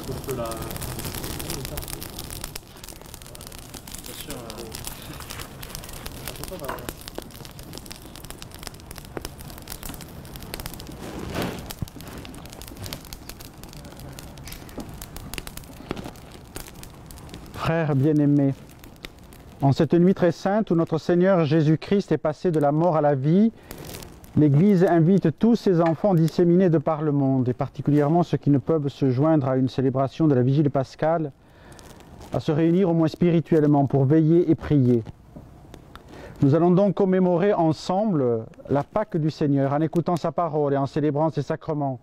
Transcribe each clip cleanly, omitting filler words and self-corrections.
Pour cela. Attention. Frères bien-aimés, en cette nuit très sainte où notre Seigneur Jésus-Christ est passé de la mort à la vie, l'Église invite tous ses enfants disséminés de par le monde, et particulièrement ceux qui ne peuvent se joindre à une célébration de la Vigile pascale, à se réunir au moins spirituellement pour veiller et prier. Nous allons donc commémorer ensemble la Pâque du Seigneur en écoutant sa parole et en célébrant ses sacrements,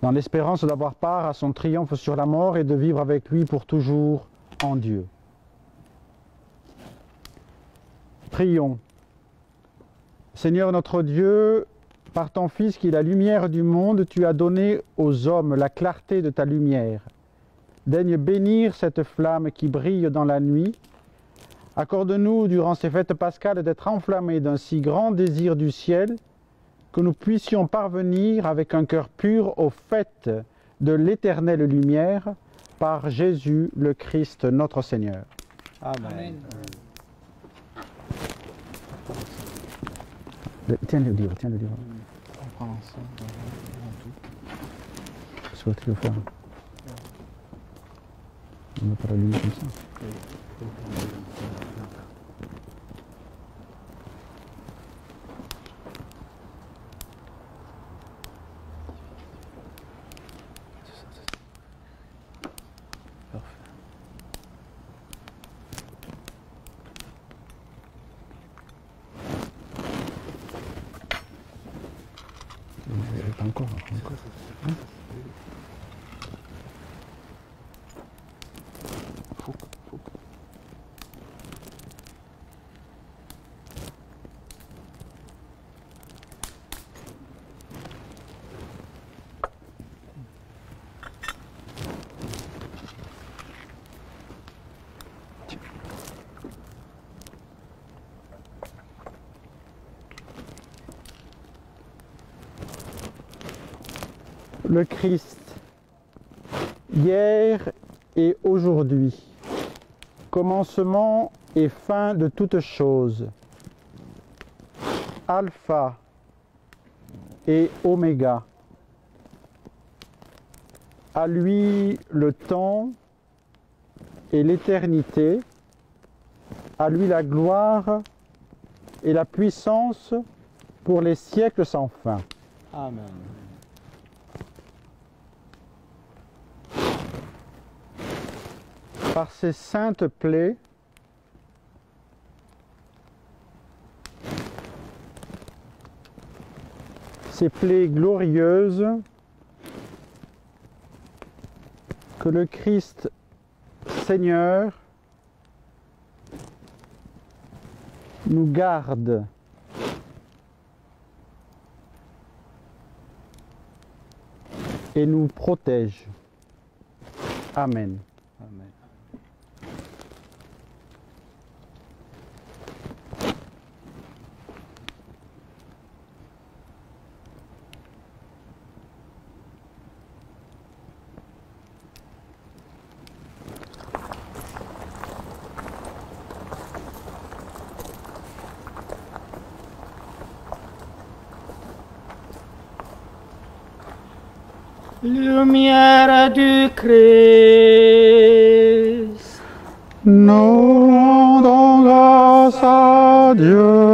dans l'espérance d'avoir part à son triomphe sur la mort et de vivre avec lui pour toujours en Dieu. Prions. Seigneur notre Dieu, par ton Fils qui est la lumière du monde, tu as donné aux hommes la clarté de ta lumière. Daigne bénir cette flamme qui brille dans la nuit. Accorde-nous, durant ces fêtes pascales, d'être enflammés d'un si grand désir du ciel, que nous puissions parvenir avec un cœur pur aux fêtes de l'éternelle lumière, par Jésus le Christ notre Seigneur. Amen. Tiens le livre, tiens le livre. On prend ensemble en tout. Souhaite le faire. On ne va pas l'allumer comme ça. Pas encore. Hein? Le Christ, hier et aujourd'hui, commencement et fin de toutes choses, Alpha et Oméga. À lui le temps et l'éternité, à lui la gloire et la puissance pour les siècles sans fin. Amen. Par ses saintes plaies, ces plaies glorieuses, que le Christ Seigneur nous garde et nous protège. Amen. Amen. Lumière du Christ. Nous rendons grâce à Dieu.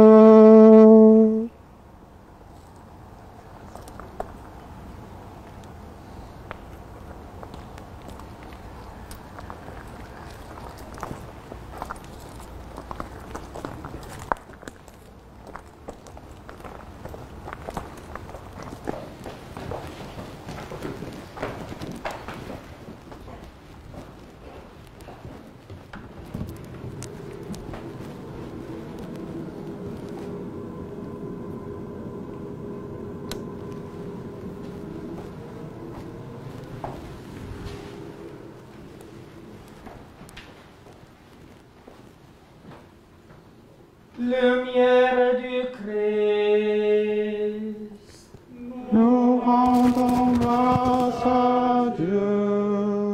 Lumière du Christ. Nous rendons grâce à Dieu.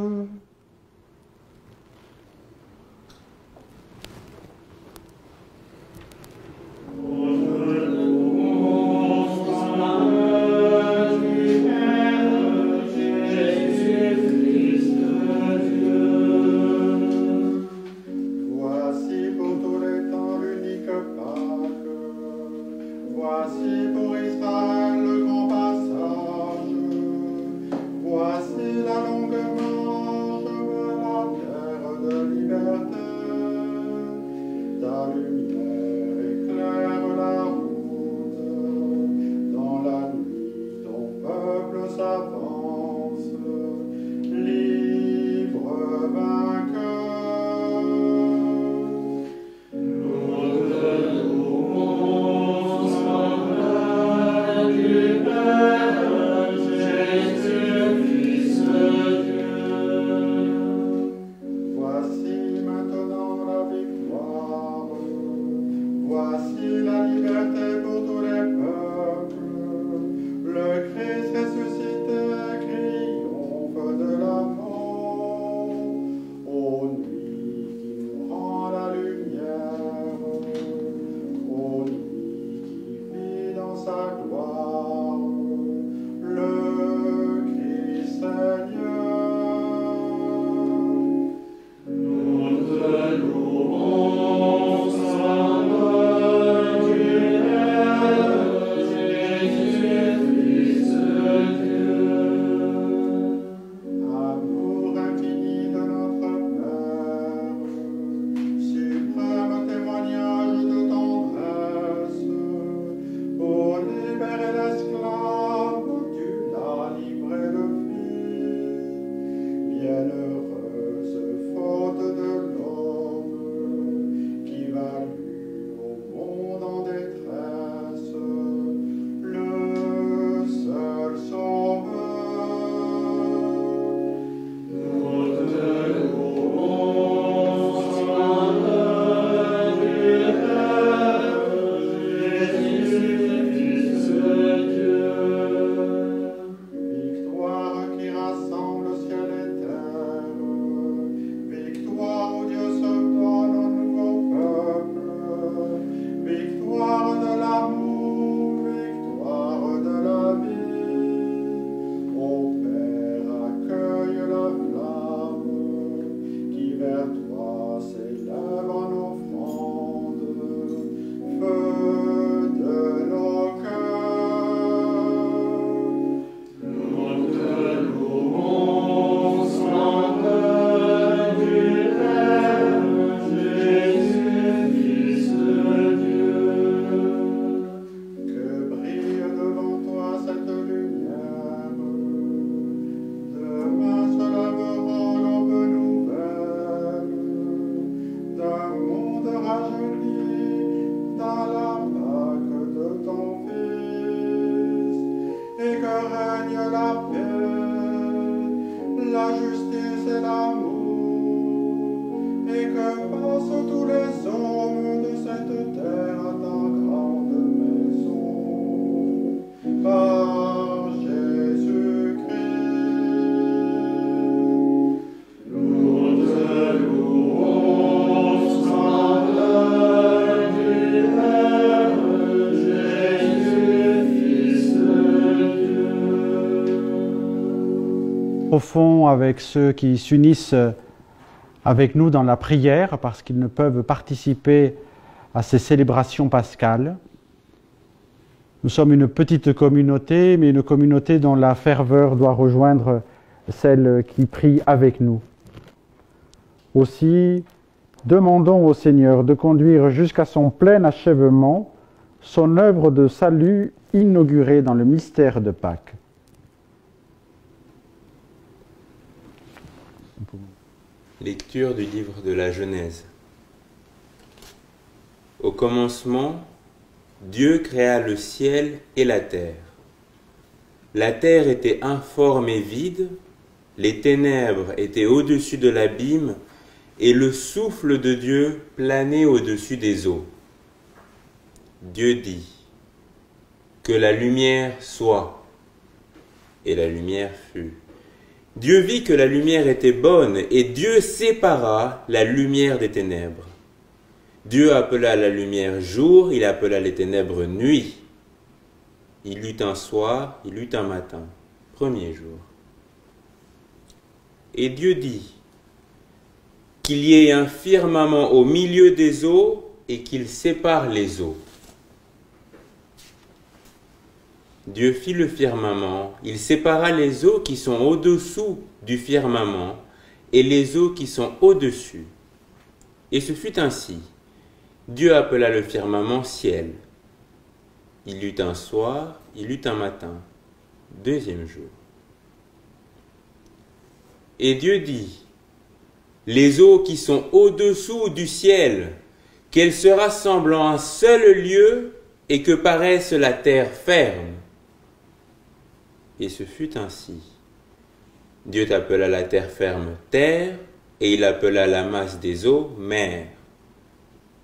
profond avec ceux qui s'unissent avec nous dans la prière parce qu'ils ne peuvent participer à ces célébrations pascales. Nous sommes une petite communauté, mais une communauté dont la ferveur doit rejoindre celle qui prie avec nous. Aussi, demandons au Seigneur de conduire jusqu'à son plein achèvement son œuvre de salut inaugurée dans le mystère de Pâques. Lecture du livre de la Genèse. Au commencement, Dieu créa le ciel et la terre. La terre était informe et vide, les ténèbres étaient au-dessus de l'abîme, et le souffle de Dieu planait au-dessus des eaux. Dieu dit, « Que la lumière soit », et la lumière fut. Dieu vit que la lumière était bonne, et Dieu sépara la lumière des ténèbres. Dieu appela la lumière jour, il appela les ténèbres nuit. Il eut un soir, il eut un matin, premier jour. Et Dieu dit, qu'il y ait un firmament au milieu des eaux et qu'il sépare les eaux. Dieu fit le firmament, il sépara les eaux qui sont au-dessous du firmament et les eaux qui sont au-dessus. Et ce fut ainsi. Dieu appela le firmament ciel. Il eut un soir, il eut un matin, deuxième jour. Et Dieu dit, les eaux qui sont au-dessous du ciel, qu'elles se rassemblent en un seul lieu et que paraisse la terre ferme. Et ce fut ainsi. Dieu appela la terre ferme terre, et il appela la masse des eaux mer.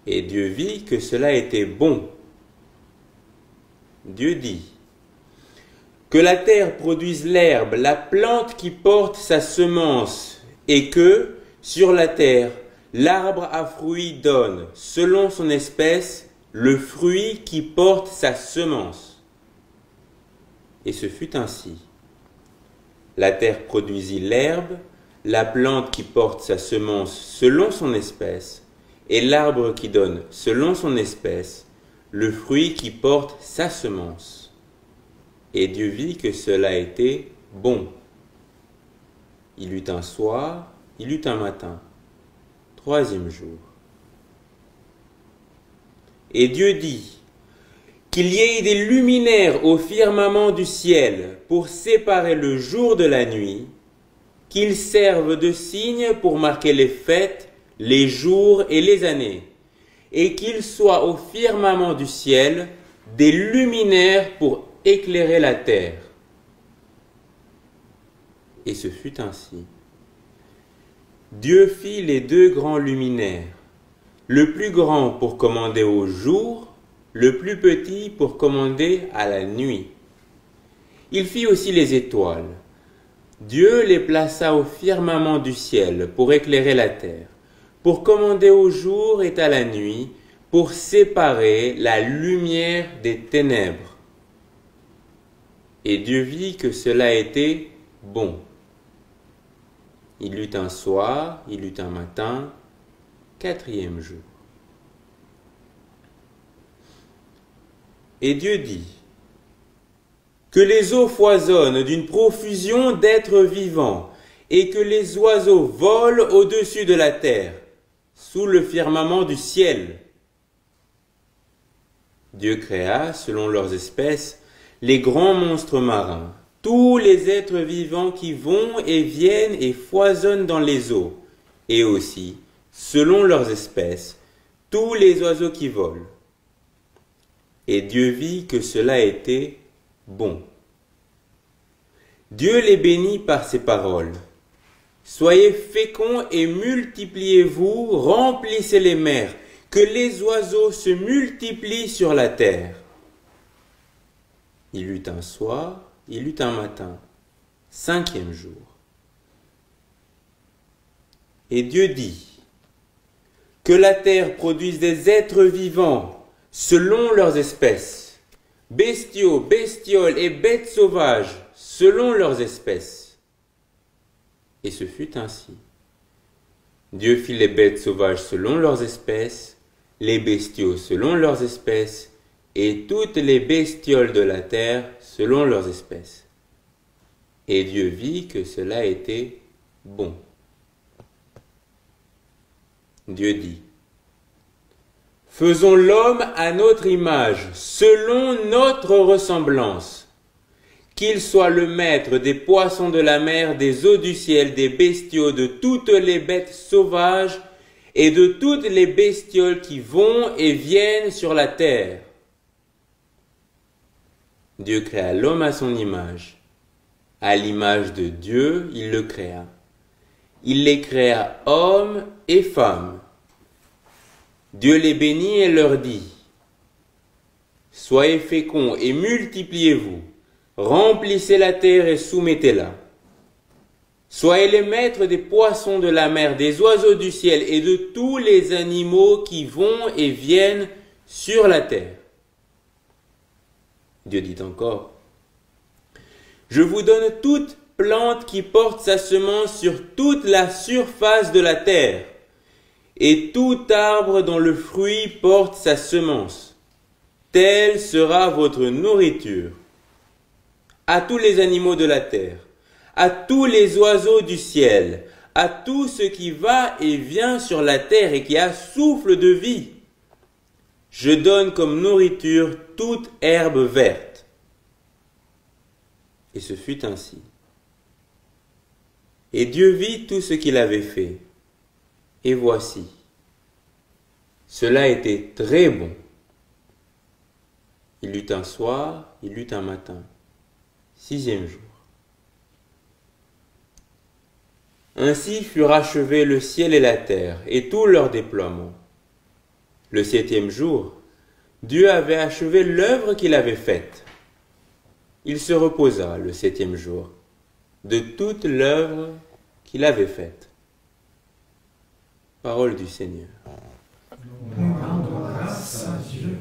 Et Dieu vit que cela était bon. Dieu dit, que la terre produise l'herbe, la plante qui porte sa semence, et que, sur la terre, l'arbre à fruits donne, selon son espèce, le fruit qui porte sa semence. Et ce fut ainsi. La terre produisit l'herbe, la plante qui porte sa semence selon son espèce, et l'arbre qui donne, selon son espèce, le fruit qui porte sa semence. Et Dieu vit que cela était bon. Il eut un soir, il eut un matin, troisième jour. Et Dieu dit, qu'il y ait des luminaires au firmament du ciel pour séparer le jour de la nuit, qu'ils servent de signes pour marquer les fêtes, les jours et les années, et qu'il soit au firmament du ciel des luminaires pour éclairer la terre. Et ce fut ainsi. Dieu fit les deux grands luminaires, le plus grand pour commander au jour, le plus petit pour commander à la nuit. Il fit aussi les étoiles. Dieu les plaça au firmament du ciel pour éclairer la terre, pour commander au jour et à la nuit, pour séparer la lumière des ténèbres. Et Dieu vit que cela était bon. Il eut un soir, il eut un matin, quatrième jour. Et Dieu dit, que les eaux foisonnent d'une profusion d'êtres vivants, et que les oiseaux volent au-dessus de la terre, sous le firmament du ciel. Dieu créa, selon leurs espèces, les grands monstres marins, tous les êtres vivants qui vont et viennent et foisonnent dans les eaux, et aussi, selon leurs espèces, tous les oiseaux qui volent. Et Dieu vit que cela était bon. Dieu les bénit par ces paroles. Soyez féconds et multipliez-vous, remplissez les mers, que les oiseaux se multiplient sur la terre. Il eut un soir, il eut un matin, cinquième jour. Et Dieu dit, que la terre produise des êtres vivants selon leurs espèces, bestiaux, bestioles et bêtes sauvages selon leurs espèces. Et ce fut ainsi. Dieu fit les bêtes sauvages selon leurs espèces, les bestiaux selon leurs espèces, et toutes les bestioles de la terre selon leurs espèces. Et Dieu vit que cela était bon. Dieu dit: faisons l'homme à notre image, selon notre ressemblance, qu'il soit le maître des poissons de la mer, des eaux du ciel, des bestiaux, de toutes les bêtes sauvages et de toutes les bestioles qui vont et viennent sur la terre. Dieu créa l'homme à son image. À l'image de Dieu, il le créa. Il les créa hommes et femmes. Dieu les bénit et leur dit: soyez féconds et multipliez-vous, remplissez la terre et soumettez-la. Soyez les maîtres des poissons de la mer, des oiseaux du ciel et de tous les animaux qui vont et viennent sur la terre. Dieu dit encore: je vous donne toute plante qui porte sa semence sur toute la surface de la terre, et tout arbre dont le fruit porte sa semence. Telle sera votre nourriture. À tous les animaux de la terre, à tous les oiseaux du ciel, à tout ce qui va et vient sur la terre et qui a souffle de vie, je donne comme nourriture toute herbe verte. Et ce fut ainsi. Et Dieu vit tout ce qu'il avait fait. Et voici, cela était très bon. Il eut un soir, il eut un matin, 6e jour. Ainsi furent achevés le ciel et la terre, et tout leur déploiement. Le 7e jour, Dieu avait achevé l'œuvre qu'il avait faite. Il se reposa le 7e jour de toute l'œuvre qu'il avait faite. Parole du Seigneur. Nous rendons grâce à Dieu.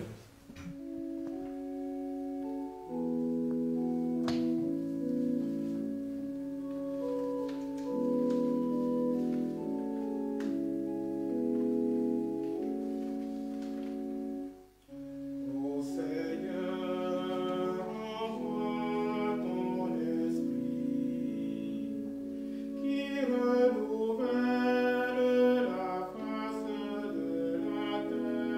Renouvelle la face de la terre.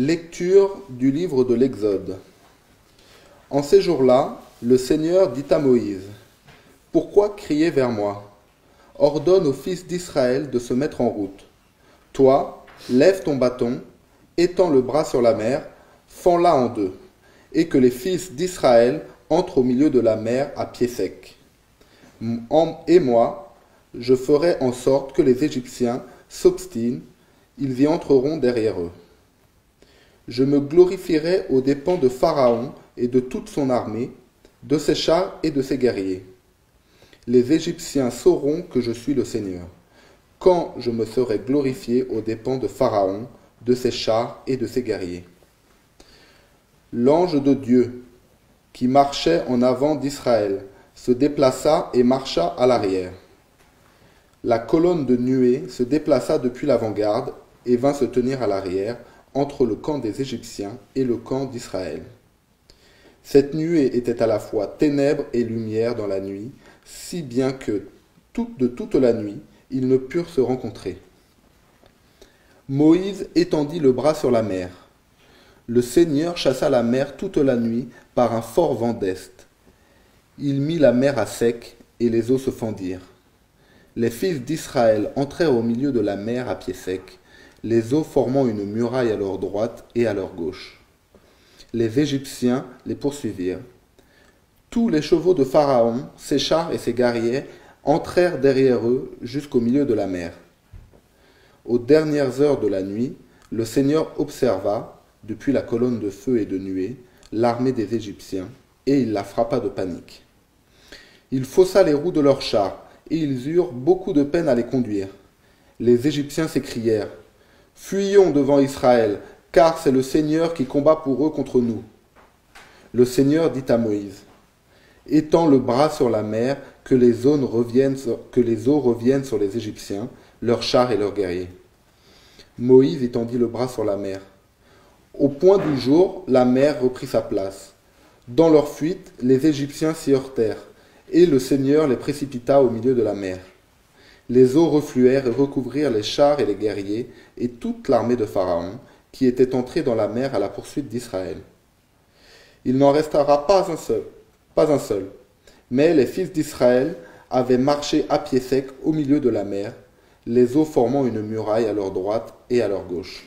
Lecture du livre de l'Exode. En ces jours-là, le Seigneur dit à Moïse, « Pourquoi crier vers moi? Ordonne aux fils d'Israël de se mettre en route. Toi, lève ton bâton, étends le bras sur la mer, fends-la en deux, et que les fils d'Israël entrent au milieu de la mer à pied sec. Et moi, je ferai en sorte que les Égyptiens s'obstinent, ils y entreront derrière eux. Je me glorifierai aux dépens de Pharaon et de toute son armée, de ses chars et de ses guerriers. Les Égyptiens sauront que je suis le Seigneur, quand je me serai glorifié aux dépens de Pharaon, de ses chars et de ses guerriers. » L'ange de Dieu, qui marchait en avant d'Israël, se déplaça et marcha à l'arrière. La colonne de nuée se déplaça depuis l'avant-garde et vint se tenir à l'arrière, entre le camp des Égyptiens et le camp d'Israël. Cette nuée était à la fois ténèbres et lumière dans la nuit, si bien que, de toute la nuit, ils ne purent se rencontrer. Moïse étendit le bras sur la mer. Le Seigneur chassa la mer toute la nuit par un fort vent d'est. Il mit la mer à sec, et les eaux se fendirent. Les fils d'Israël entrèrent au milieu de la mer à pied sec, les eaux formant une muraille à leur droite et à leur gauche. Les Égyptiens les poursuivirent. Tous les chevaux de Pharaon, ses chars et ses guerriers entrèrent derrière eux jusqu'au milieu de la mer. Aux dernières heures de la nuit, le Seigneur observa, depuis la colonne de feu et de nuée, l'armée des Égyptiens, et il la frappa de panique. Il faussa les roues de leurs chars, et ils eurent beaucoup de peine à les conduire. Les Égyptiens s'écrièrent, « Fuyons devant Israël, car c'est le Seigneur qui combat pour eux contre nous. » Le Seigneur dit à Moïse, « Étends le bras sur la mer, que les eaux reviennent sur les Égyptiens, leurs chars et leurs guerriers. » Moïse étendit le bras sur la mer. Au point du jour, la mer reprit sa place. Dans leur fuite, les Égyptiens s'y heurtèrent, et le Seigneur les précipita au milieu de la mer. Les eaux refluèrent et recouvrirent les chars et les guerriers et toute l'armée de Pharaon, qui était entrée dans la mer à la poursuite d'Israël. Il n'en restera pas un seul, mais les fils d'Israël avaient marché à pied sec au milieu de la mer, les eaux formant une muraille à leur droite et à leur gauche.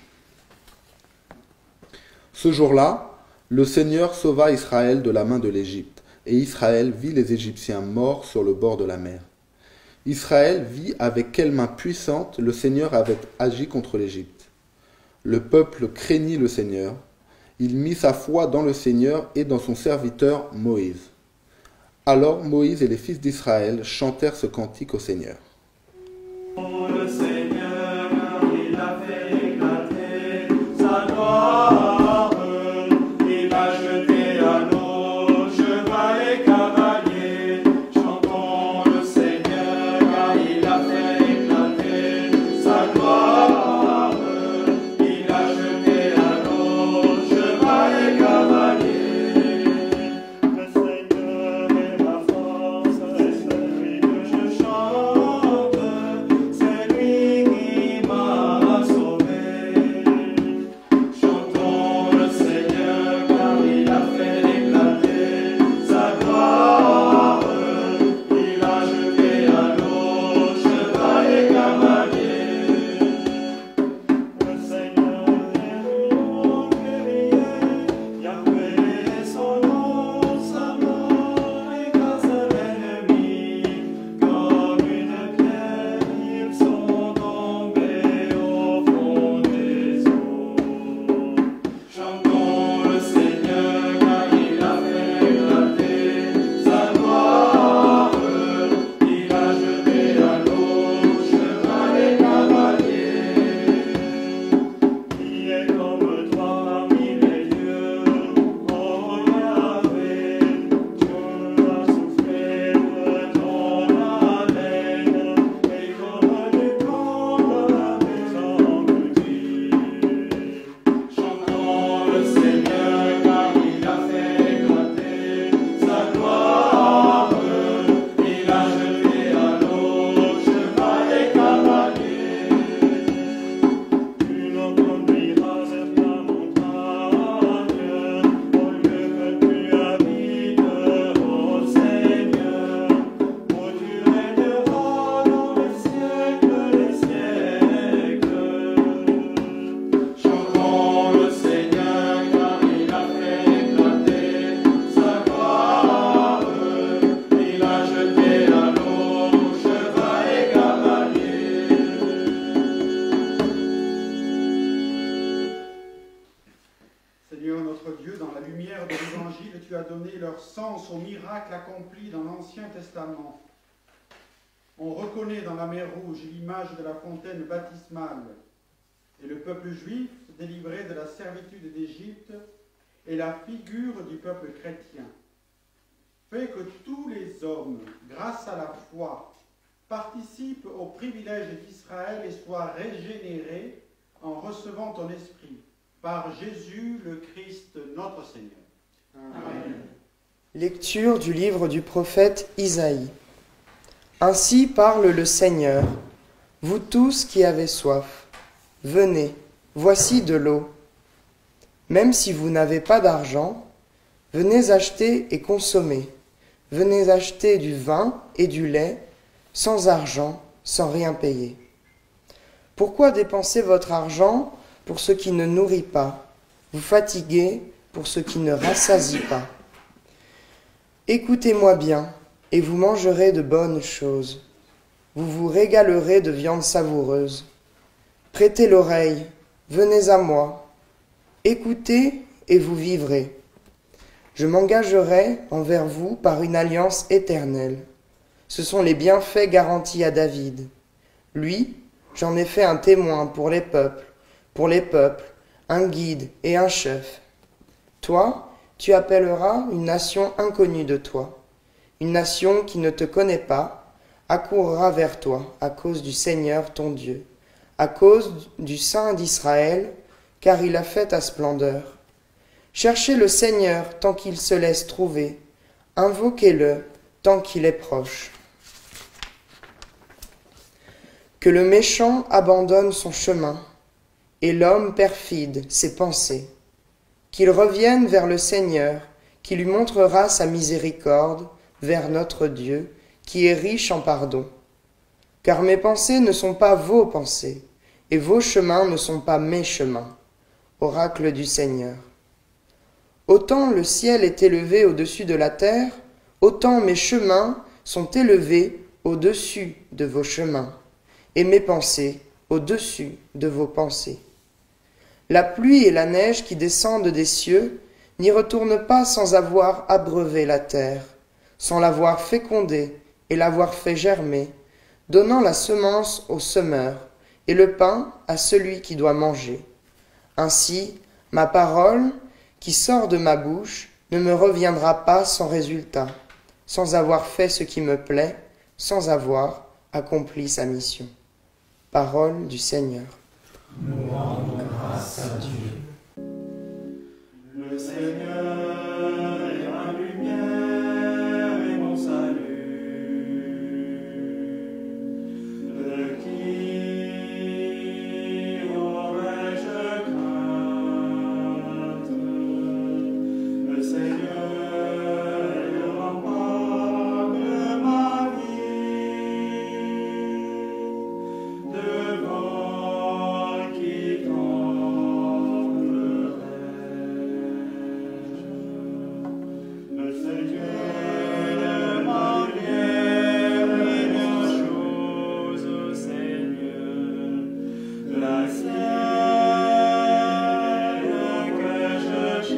Ce jour-là, le Seigneur sauva Israël de la main de l'Égypte, et Israël vit les Égyptiens morts sur le bord de la mer. Israël vit avec quelle main puissante le Seigneur avait agi contre l'Égypte. Le peuple craignit le Seigneur. Il mit sa foi dans le Seigneur et dans son serviteur Moïse. Alors Moïse et les fils d'Israël chantèrent ce cantique au Seigneur. Le Seigneur, il a fait éclater sa gloire. Il a jeté à nos chevaux et cavaliers. Chantons le Seigneur, car il a fait éclater sa gloire. Il a jeté à nos chevaux et cavaliers. Le Seigneur est ma force, c'est celui que je chante. a donné leur sens aux miracles accomplis dans l'Ancien Testament. On reconnaît dans la mer Rouge l'image de la fontaine baptismale et le peuple juif délivré de la servitude d'Égypte est la figure du peuple chrétien. Fais que tous les hommes, grâce à la foi, participent au privilège d'Israël et soient régénérés en recevant ton esprit, par Jésus le Christ notre Seigneur. Amen. Lecture du livre du prophète Isaïe. Ainsi parle le Seigneur, vous tous qui avez soif, venez, voici de l'eau. Même si vous n'avez pas d'argent, venez acheter et consommer. Venez acheter du vin et du lait, sans argent, sans rien payer. Pourquoi dépenser votre argent pour ce qui ne nourrit pas, vous fatiguer pour ce qui ne rassasie pas? Écoutez-moi bien, et vous mangerez de bonnes choses. Vous vous régalerez de viande savoureuse. Prêtez l'oreille, venez à moi. Écoutez et vous vivrez. Je m'engagerai envers vous par une alliance éternelle. Ce sont les bienfaits garantis à David. Lui, j'en ai fait un témoin pour les peuples, un guide et un chef. Toi, tu appelleras une nation inconnue de toi. Une nation qui ne te connaît pas accourra vers toi à cause du Seigneur ton Dieu, à cause du Saint d'Israël, car il a fait ta splendeur. Cherchez le Seigneur tant qu'il se laisse trouver, invoquez-le tant qu'il est proche. Que le méchant abandonne son chemin, et l'homme perfide ses pensées. Qu'il revienne vers le Seigneur, qui lui montrera sa miséricorde, vers notre Dieu, qui est riche en pardon. Car mes pensées ne sont pas vos pensées, et vos chemins ne sont pas mes chemins. Oracle du Seigneur. Autant le ciel est élevé au-dessus de la terre, autant mes chemins sont élevés au-dessus de vos chemins, et mes pensées au-dessus de vos pensées. La pluie et la neige qui descendent des cieux n'y retournent pas sans avoir abreuvé la terre, sans l'avoir fécondée et l'avoir fait germer, donnant la semence au semeur et le pain à celui qui doit manger. Ainsi, ma parole, qui sort de ma bouche, ne me reviendra pas sans résultat, sans avoir fait ce qui me plaît, sans avoir accompli sa mission. Parole du Seigneur. Nous rendons grâce à Dieu. Le Seigneur est ma lumière et mon salut. De qui aurais-je crainte? Le Seigneur est le rempart de ma vie. Devant qui le Seigneur est ma lumière et mes choses, au Seigneur, la sienne que je cherche,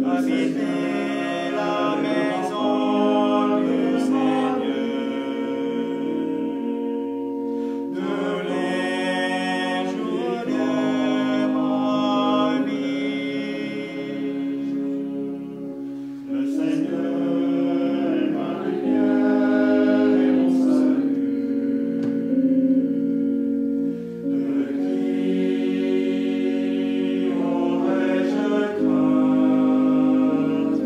habiter la maison du Seigneur, tous les jours de ma vie. Le Seigneur est ma lumière et mon salut. De qui aurais-je crainte?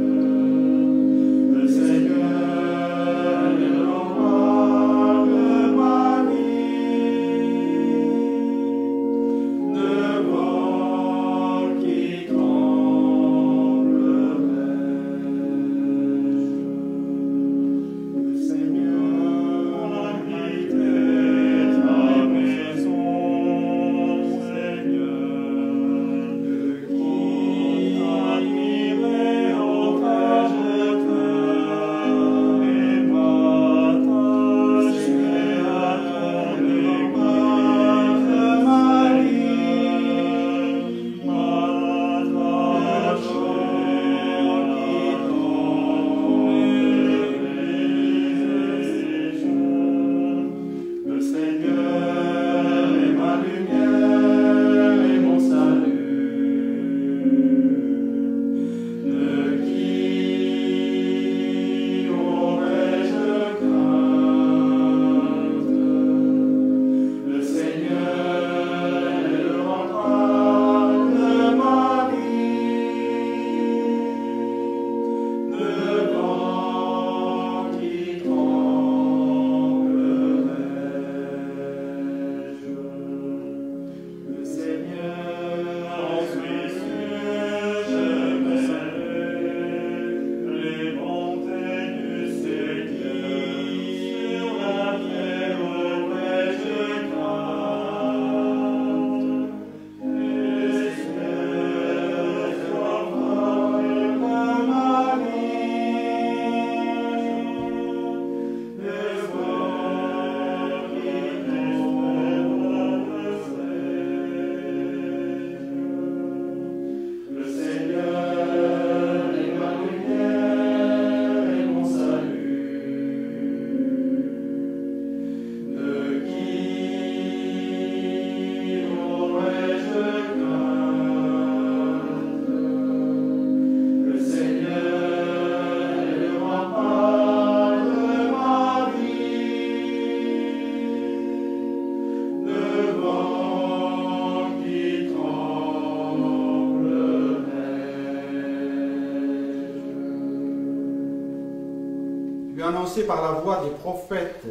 annoncer par la voix des prophètes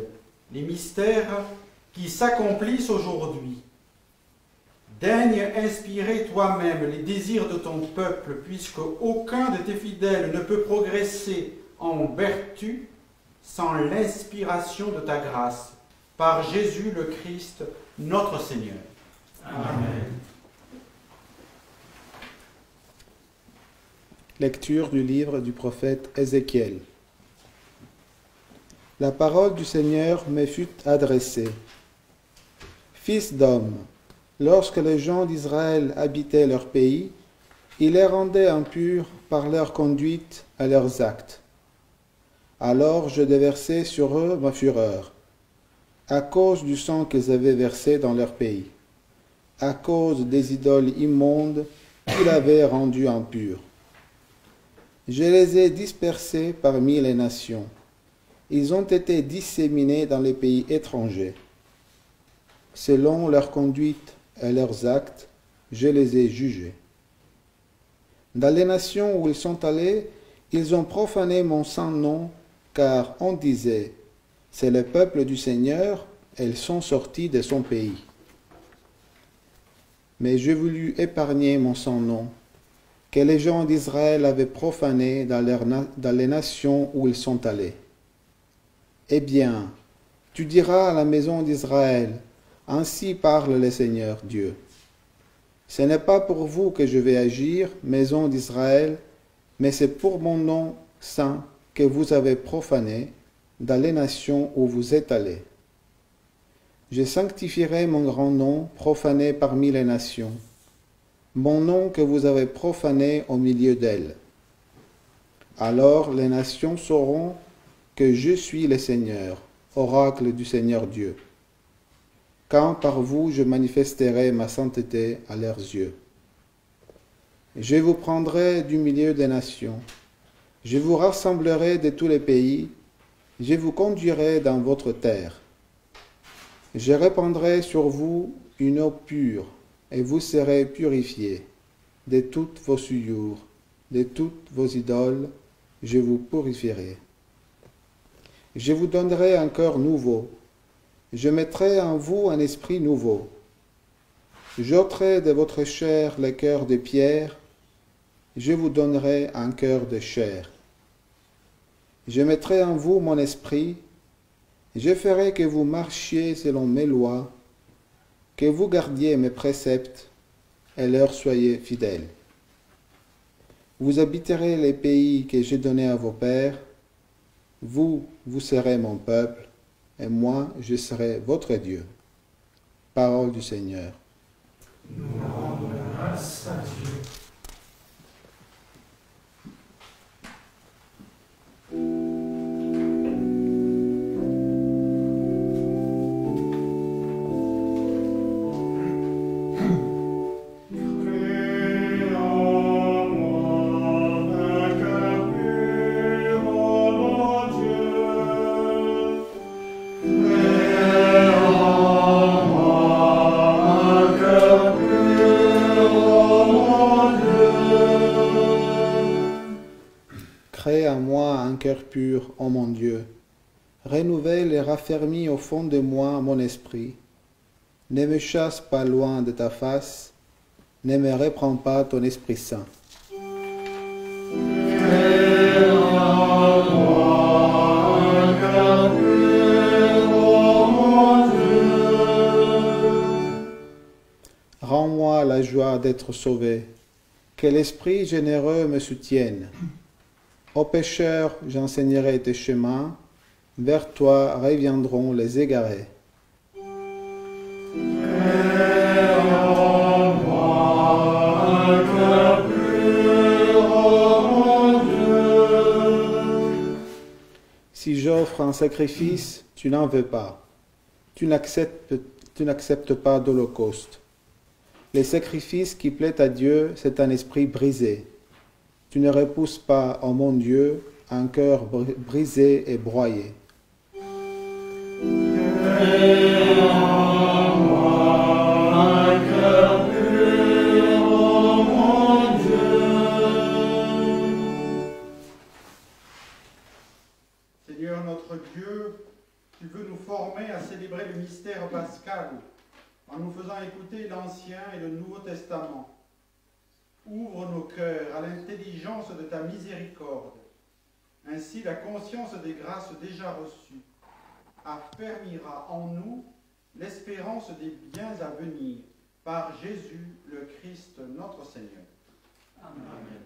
les mystères qui s'accomplissent aujourd'hui. Daigne inspirer toi-même les désirs de ton peuple, puisque aucun de tes fidèles ne peut progresser en vertu sans l'inspiration de ta grâce, par Jésus le Christ, notre Seigneur. Amen. Lecture du livre du prophète Ézéchiel. La parole du Seigneur me fut adressée. Fils d'homme, lorsque les gens d'Israël habitaient leur pays, ils les rendaient impurs par leur conduite à leurs actes. Alors je déversai sur eux ma fureur, à cause du sang qu'ils avaient versé dans leur pays, à cause des idoles immondes qu'ils avaient rendues impures. Je les ai dispersés parmi les nations. Ils ont été disséminés dans les pays étrangers. Selon leur conduite et leurs actes, je les ai jugés. Dans les nations où ils sont allés, ils ont profané mon saint nom, car on disait, c'est le peuple du Seigneur, elles sont sorties de son pays. Mais j'ai voulu épargner mon saint nom, que les gens d'Israël avaient profané dans les nations où ils sont allés. Eh bien, tu diras à la maison d'Israël, ainsi parle le Seigneur Dieu. Ce n'est pas pour vous que je vais agir, maison d'Israël, mais c'est pour mon nom saint que vous avez profané dans les nations où vous êtes allés. Je sanctifierai mon grand nom profané parmi les nations, mon nom que vous avez profané au milieu d'elles. Alors les nations sauront que je suis le Seigneur, oracle du Seigneur Dieu, quand par vous je manifesterai ma sainteté à leurs yeux. Je vous prendrai du milieu des nations, je vous rassemblerai de tous les pays, je vous conduirai dans votre terre. Je répandrai sur vous une eau pure, et vous serez purifiés. De toutes vos souillures, de toutes vos idoles, je vous purifierai. Je vous donnerai un cœur nouveau. Je mettrai en vous un esprit nouveau. J'ôterai de votre chair le cœur de pierre. Je vous donnerai un cœur de chair. Je mettrai en vous mon esprit. Je ferai que vous marchiez selon mes lois, que vous gardiez mes préceptes et leur soyez fidèles. Vous habiterez les pays que j'ai donnés à vos pères. Vous serez mon peuple, et moi, je serai votre Dieu. Parole du Seigneur. Nous rendons grâce à Dieu. Crée en moi un cœur pur, ô mon Dieu. Renouvelle et raffermis au fond de moi mon esprit. Ne me chasse pas loin de ta face, ne me reprends pas ton Esprit Saint. Rends-moi la joie d'être sauvé, que l'Esprit généreux me soutienne. Aux pécheurs, j'enseignerai tes chemins, vers toi reviendront les égarés. Si j'offre un sacrifice, tu n'en veux pas. Tu n'acceptes pas d'holocauste. Les sacrifices qui plaisent à Dieu, c'est un esprit brisé. Tu ne repousses pas, ô mon Dieu, un cœur brisé et broyé. Seigneur tu veux nous former à célébrer le mystère pascal en nous faisant écouter l'Ancien et le Nouveau Testament. Ouvre nos cœurs à l'intelligence de ta miséricorde. Ainsi, la conscience des grâces déjà reçues affermira en nous l'espérance des biens à venir par Jésus le Christ notre Seigneur. Amen.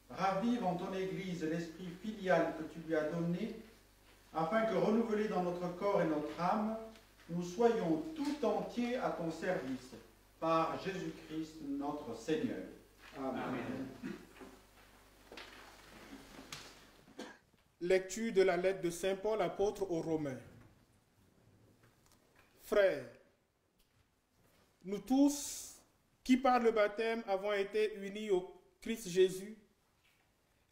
Ravive en ton Église l'esprit filial que tu lui as donné, afin que, renouvelés dans notre corps et notre âme, nous soyons tout entiers à ton service, par Jésus-Christ notre Seigneur. Amen. Lecture de la lettre de Saint Paul apôtre aux Romains. Frères, nous tous qui par le baptême avons été unis au Christ Jésus,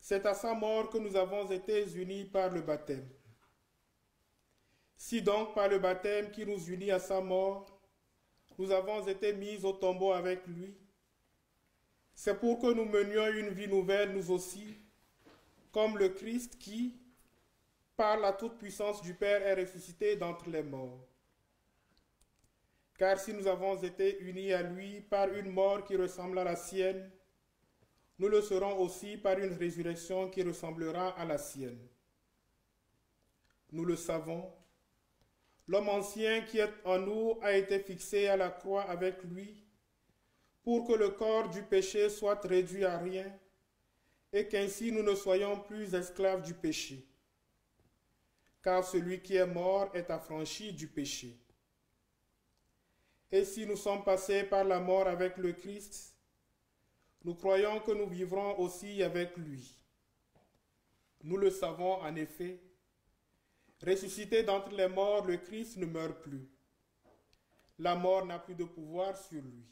c'est à sa mort que nous avons été unis par le baptême. Si donc par le baptême qui nous unit à sa mort, nous avons été mis au tombeau avec lui, c'est pour que nous menions une vie nouvelle nous aussi, comme le Christ qui, par la toute-puissance du Père, est ressuscité d'entre les morts. Car si nous avons été unis à lui par une mort qui ressemble à la sienne, nous le serons aussi par une résurrection qui ressemblera à la sienne. Nous le savons, l'homme ancien qui est en nous a été fixé à la croix avec lui, pour que le corps du péché soit réduit à rien, et qu'ainsi nous ne soyons plus esclaves du péché. Car celui qui est mort est affranchi du péché. Et si nous sommes passés par la mort avec le Christ, nous croyons que nous vivrons aussi avec lui. Nous le savons en effet, ressuscité d'entre les morts, le Christ ne meurt plus. La mort n'a plus de pouvoir sur lui.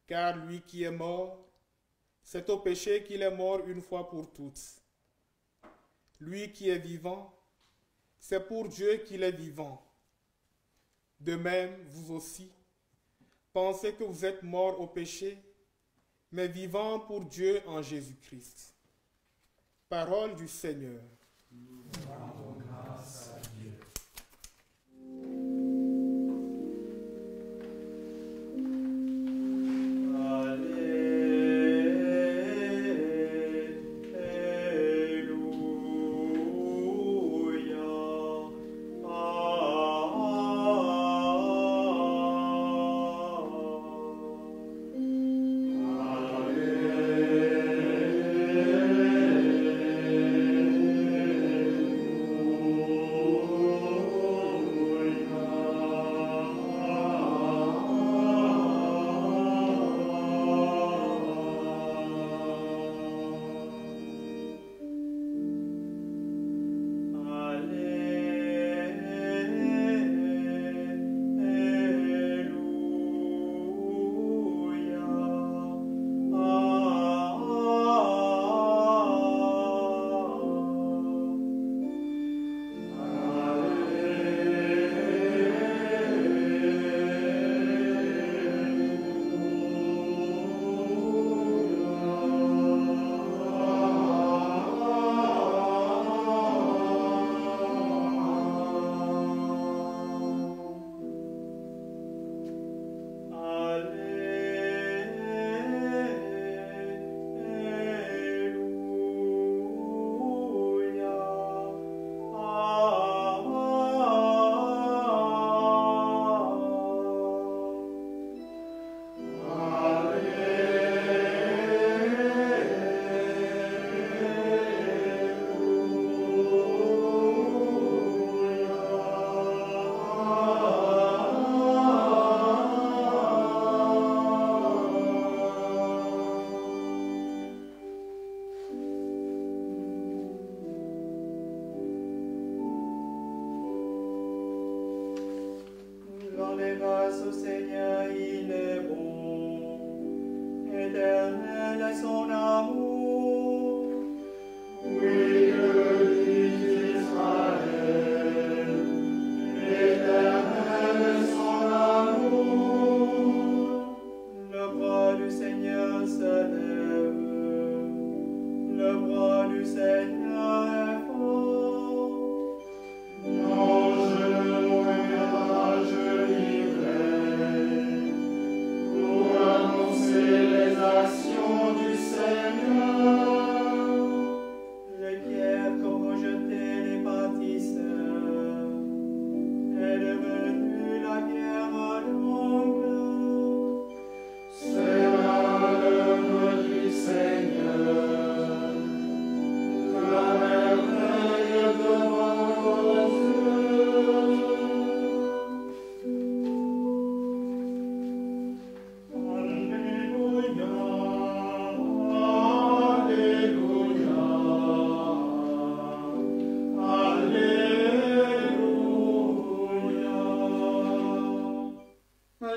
Car lui qui est mort, c'est au péché qu'il est mort une fois pour toutes. Lui qui est vivant, c'est pour Dieu qu'il est vivant. De même, vous aussi, pensez que vous êtes morts au péché, mais vivants pour Dieu en Jésus-Christ. Parole du Seigneur. Nous rendons grâce à Dieu. Alléluia. rendez grâce au Seigneur, il est bon. Éternel est son amour. Oui, que dit Israël, éternel est son amour. Le bras du Seigneur se lève, le bras du Seigneur est fort. L'ange voyage livré pour annoncer les actions du Seigneur. Les pierres qu'ont rejetées les bâtisseurs est devenue la pierre d'angle. C'est l'œuvre du Seigneur, la merveille devant vos yeux. Alléluia, Alléluia.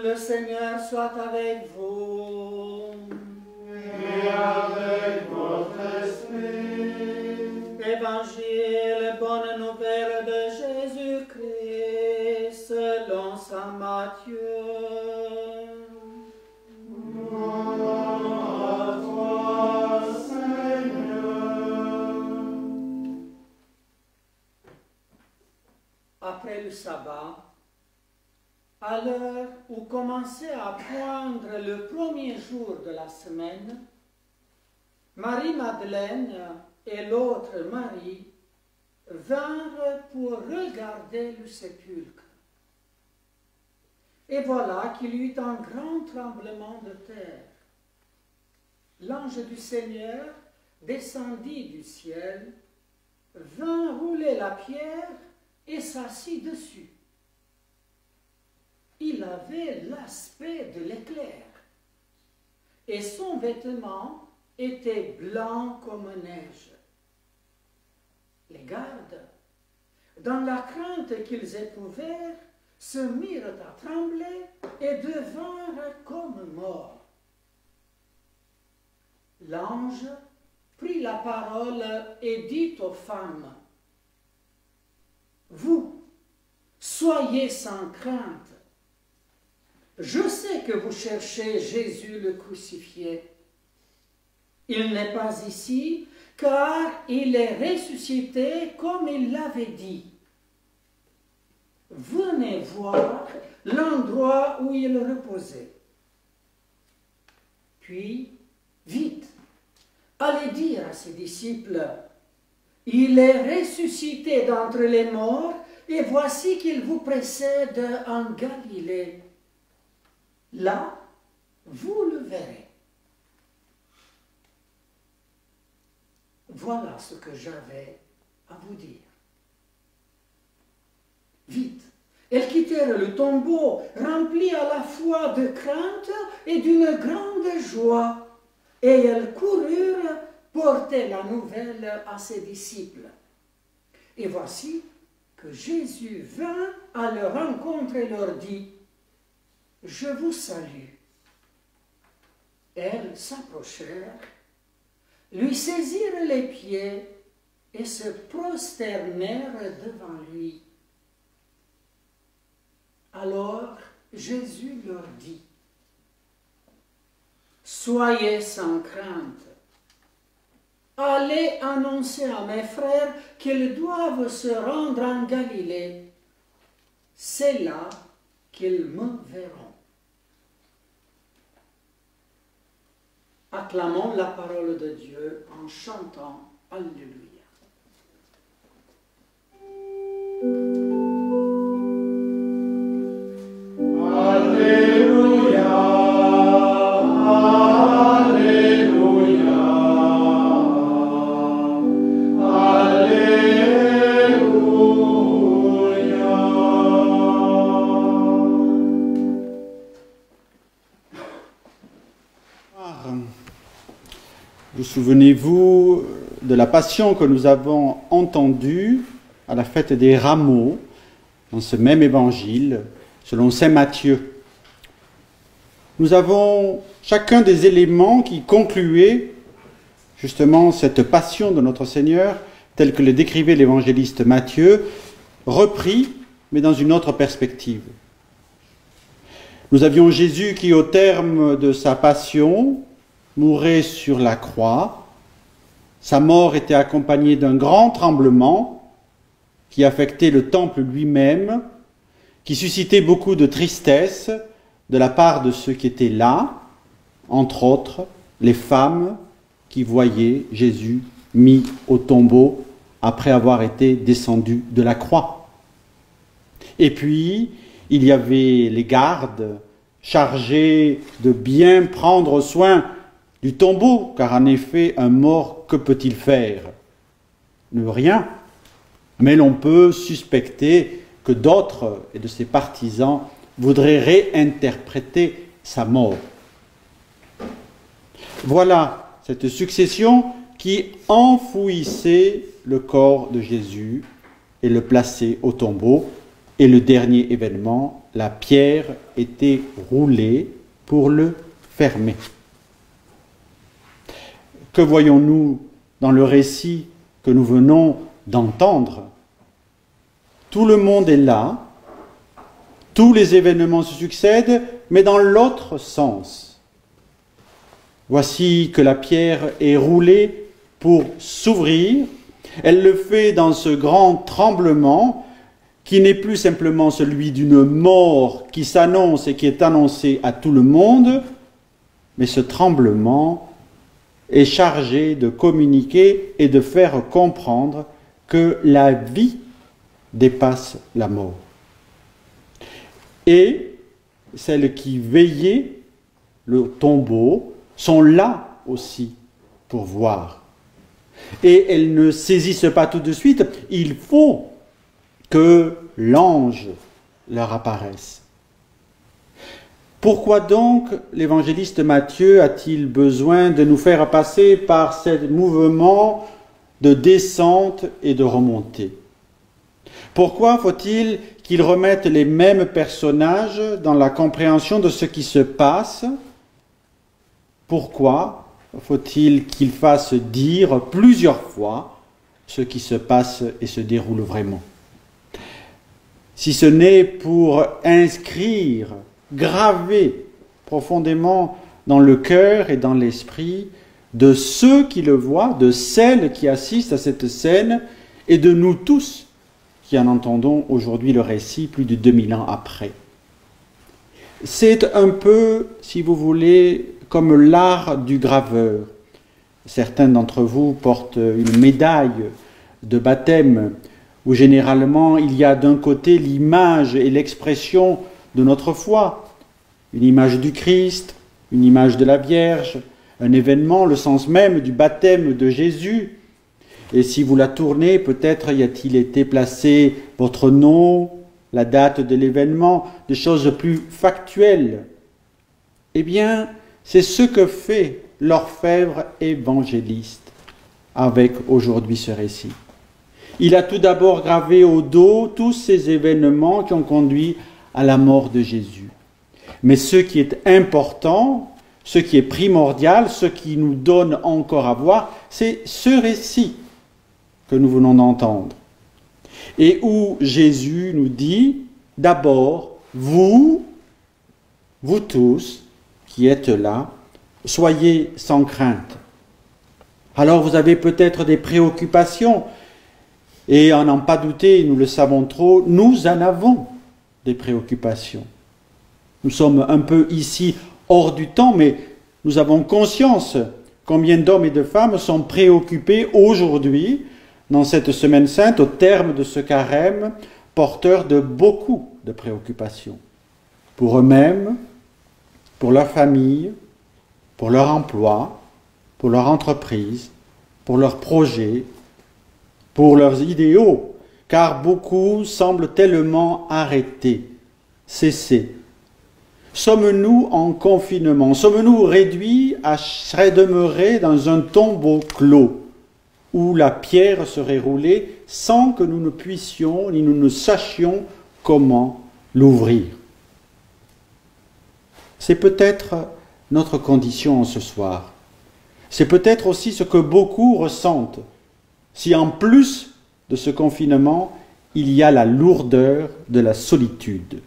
Le Seigneur soit avec vous. Et avec votre esprit. Évangile, bonne nouvelle de Jésus-Christ selon saint Matthieu. Gloire à toi, Seigneur. Après le sabbat, à l'heure où commençait à poindre le premier jour de la semaine, Marie-Madeleine et l'autre Marie vinrent pour regarder le sépulcre. Et voilà qu'il y eut un grand tremblement de terre. L'ange du Seigneur descendit du ciel, vint rouler la pierre et s'assit dessus. Il avait l'aspect de l'éclair, et son vêtement était blanc comme neige. Les gardes, dans la crainte qu'ils éprouvèrent, se mirent à trembler et devinrent comme morts. L'ange prit la parole et dit aux femmes, « Vous, soyez sans crainte. Je sais que vous cherchez Jésus le crucifié. Il n'est pas ici, car il est ressuscité comme il l'avait dit. Venez voir l'endroit où il reposait. Puis, vite, allez dire à ses disciples, il est ressuscité d'entre les morts, et voici qu'il vous précède en Galilée. Là, vous le verrez. Voilà ce que j'avais à vous dire. Vite, elles quittèrent le tombeau, remplies à la fois de crainte et d'une grande joie, et elles coururent porter la nouvelle à ses disciples. Et voici que Jésus vint à leur rencontre et leur dit, « Je vous salue. » Elles s'approchèrent, lui saisirent les pieds et se prosternèrent devant lui. Alors Jésus leur dit, « Soyez sans crainte. Allez annoncer à mes frères qu'ils doivent se rendre en Galilée. C'est là qu'ils me verront. » Acclamons la parole de Dieu en chantant Alléluia. Alléluia, Alléluia, Vous souvenez-vous de la passion que nous avons entendue à la fête des rameaux, dans ce même évangile, selon saint Matthieu. Nous avons chacun des éléments qui concluaient justement cette passion de notre Seigneur, telle que le décrivait l'évangéliste Matthieu, repris, mais dans une autre perspective. Nous avions Jésus qui, au terme de sa passion, mourait sur la croix. Sa mort était accompagnée d'un grand tremblement qui affectait le temple lui-même, qui suscitait beaucoup de tristesse de la part de ceux qui étaient là, entre autres les femmes qui voyaient Jésus mis au tombeau après avoir été descendu de la croix. Et puis, il y avait les gardes chargés de bien prendre soin du tombeau, car en effet, un mort, que peut-il faire? Ne rien. Mais l'on peut suspecter que d'autres et de ses partisans voudraient réinterpréter sa mort. Voilà cette succession qui enfouissait le corps de Jésus et le plaçait au tombeau. Et le dernier événement, la pierre était roulée pour le fermer. Que voyons-nous dans le récit que nous venons d'entendre? Tout le monde est là, tous les événements se succèdent, mais dans l'autre sens. Voici que la pierre est roulée pour s'ouvrir. Elle le fait dans ce grand tremblement qui n'est plus simplement celui d'une mort qui s'annonce et qui est annoncée à tout le monde, mais ce tremblement est chargé de communiquer et de faire comprendre que la vie dépasse la mort. Et celles qui veillaient le tombeau sont là aussi pour voir. Et elles ne saisissent pas tout de suite, il faut que l'ange leur apparaisse. Pourquoi donc l'évangéliste Matthieu a-t-il besoin de nous faire passer par ce mouvement de descente et de remontée? Pourquoi faut-il qu'il remette les mêmes personnages dans la compréhension de ce qui se passe? Pourquoi faut-il qu'il fasse dire plusieurs fois ce qui se passe et se déroule vraiment? Si ce n'est pour inscrire, graver profondément dans le cœur et dans l'esprit de ceux qui le voient, de celles qui assistent à cette scène et de nous tous qui en entendons aujourd'hui le récit plus de 2000 ans après. C'est un peu, si vous voulez, comme l'art du graveur. Certains d'entre vous portent une médaille de baptême où généralement il y a d'un côté l'image et l'expression de notre foi, une image du Christ, une image de la Vierge, un événement, le sens même du baptême de Jésus. Et si vous la tournez, peut-être y a-t-il été placé votre nom, la date de l'événement, des choses plus factuelles. Eh bien, c'est ce que fait l'orfèvre évangéliste avec aujourd'hui ce récit. Il a tout d'abord gravé au dos tous ces événements qui ont conduit à la mort de Jésus. Mais ce qui est important, ce qui est primordial, ce qui nous donne encore à voir, c'est ce récit que nous venons d'entendre. Et où Jésus nous dit, d'abord, vous tous qui êtes là, soyez sans crainte. Alors vous avez peut-être des préoccupations, et à n'en pas douter, nous le savons trop, nous en avons des préoccupations. Nous sommes un peu ici hors du temps, mais nous avons conscience combien d'hommes et de femmes sont préoccupés aujourd'hui, dans cette semaine sainte, au terme de ce carême, porteurs de beaucoup de préoccupations. Pour eux-mêmes, pour leur famille, pour leur emploi, pour leur entreprise, pour leurs projets, pour leurs idéaux, car beaucoup semblent tellement arrêtés, cessés. Sommes-nous en confinement? Sommes-nous réduits à demeurer dans un tombeau clos où la pierre serait roulée sans que nous ne puissions ni nous ne sachions comment l'ouvrir? C'est peut-être notre condition ce soir. C'est peut-être aussi ce que beaucoup ressentent. Si en plus de ce confinement, il y a la lourdeur de la solitude.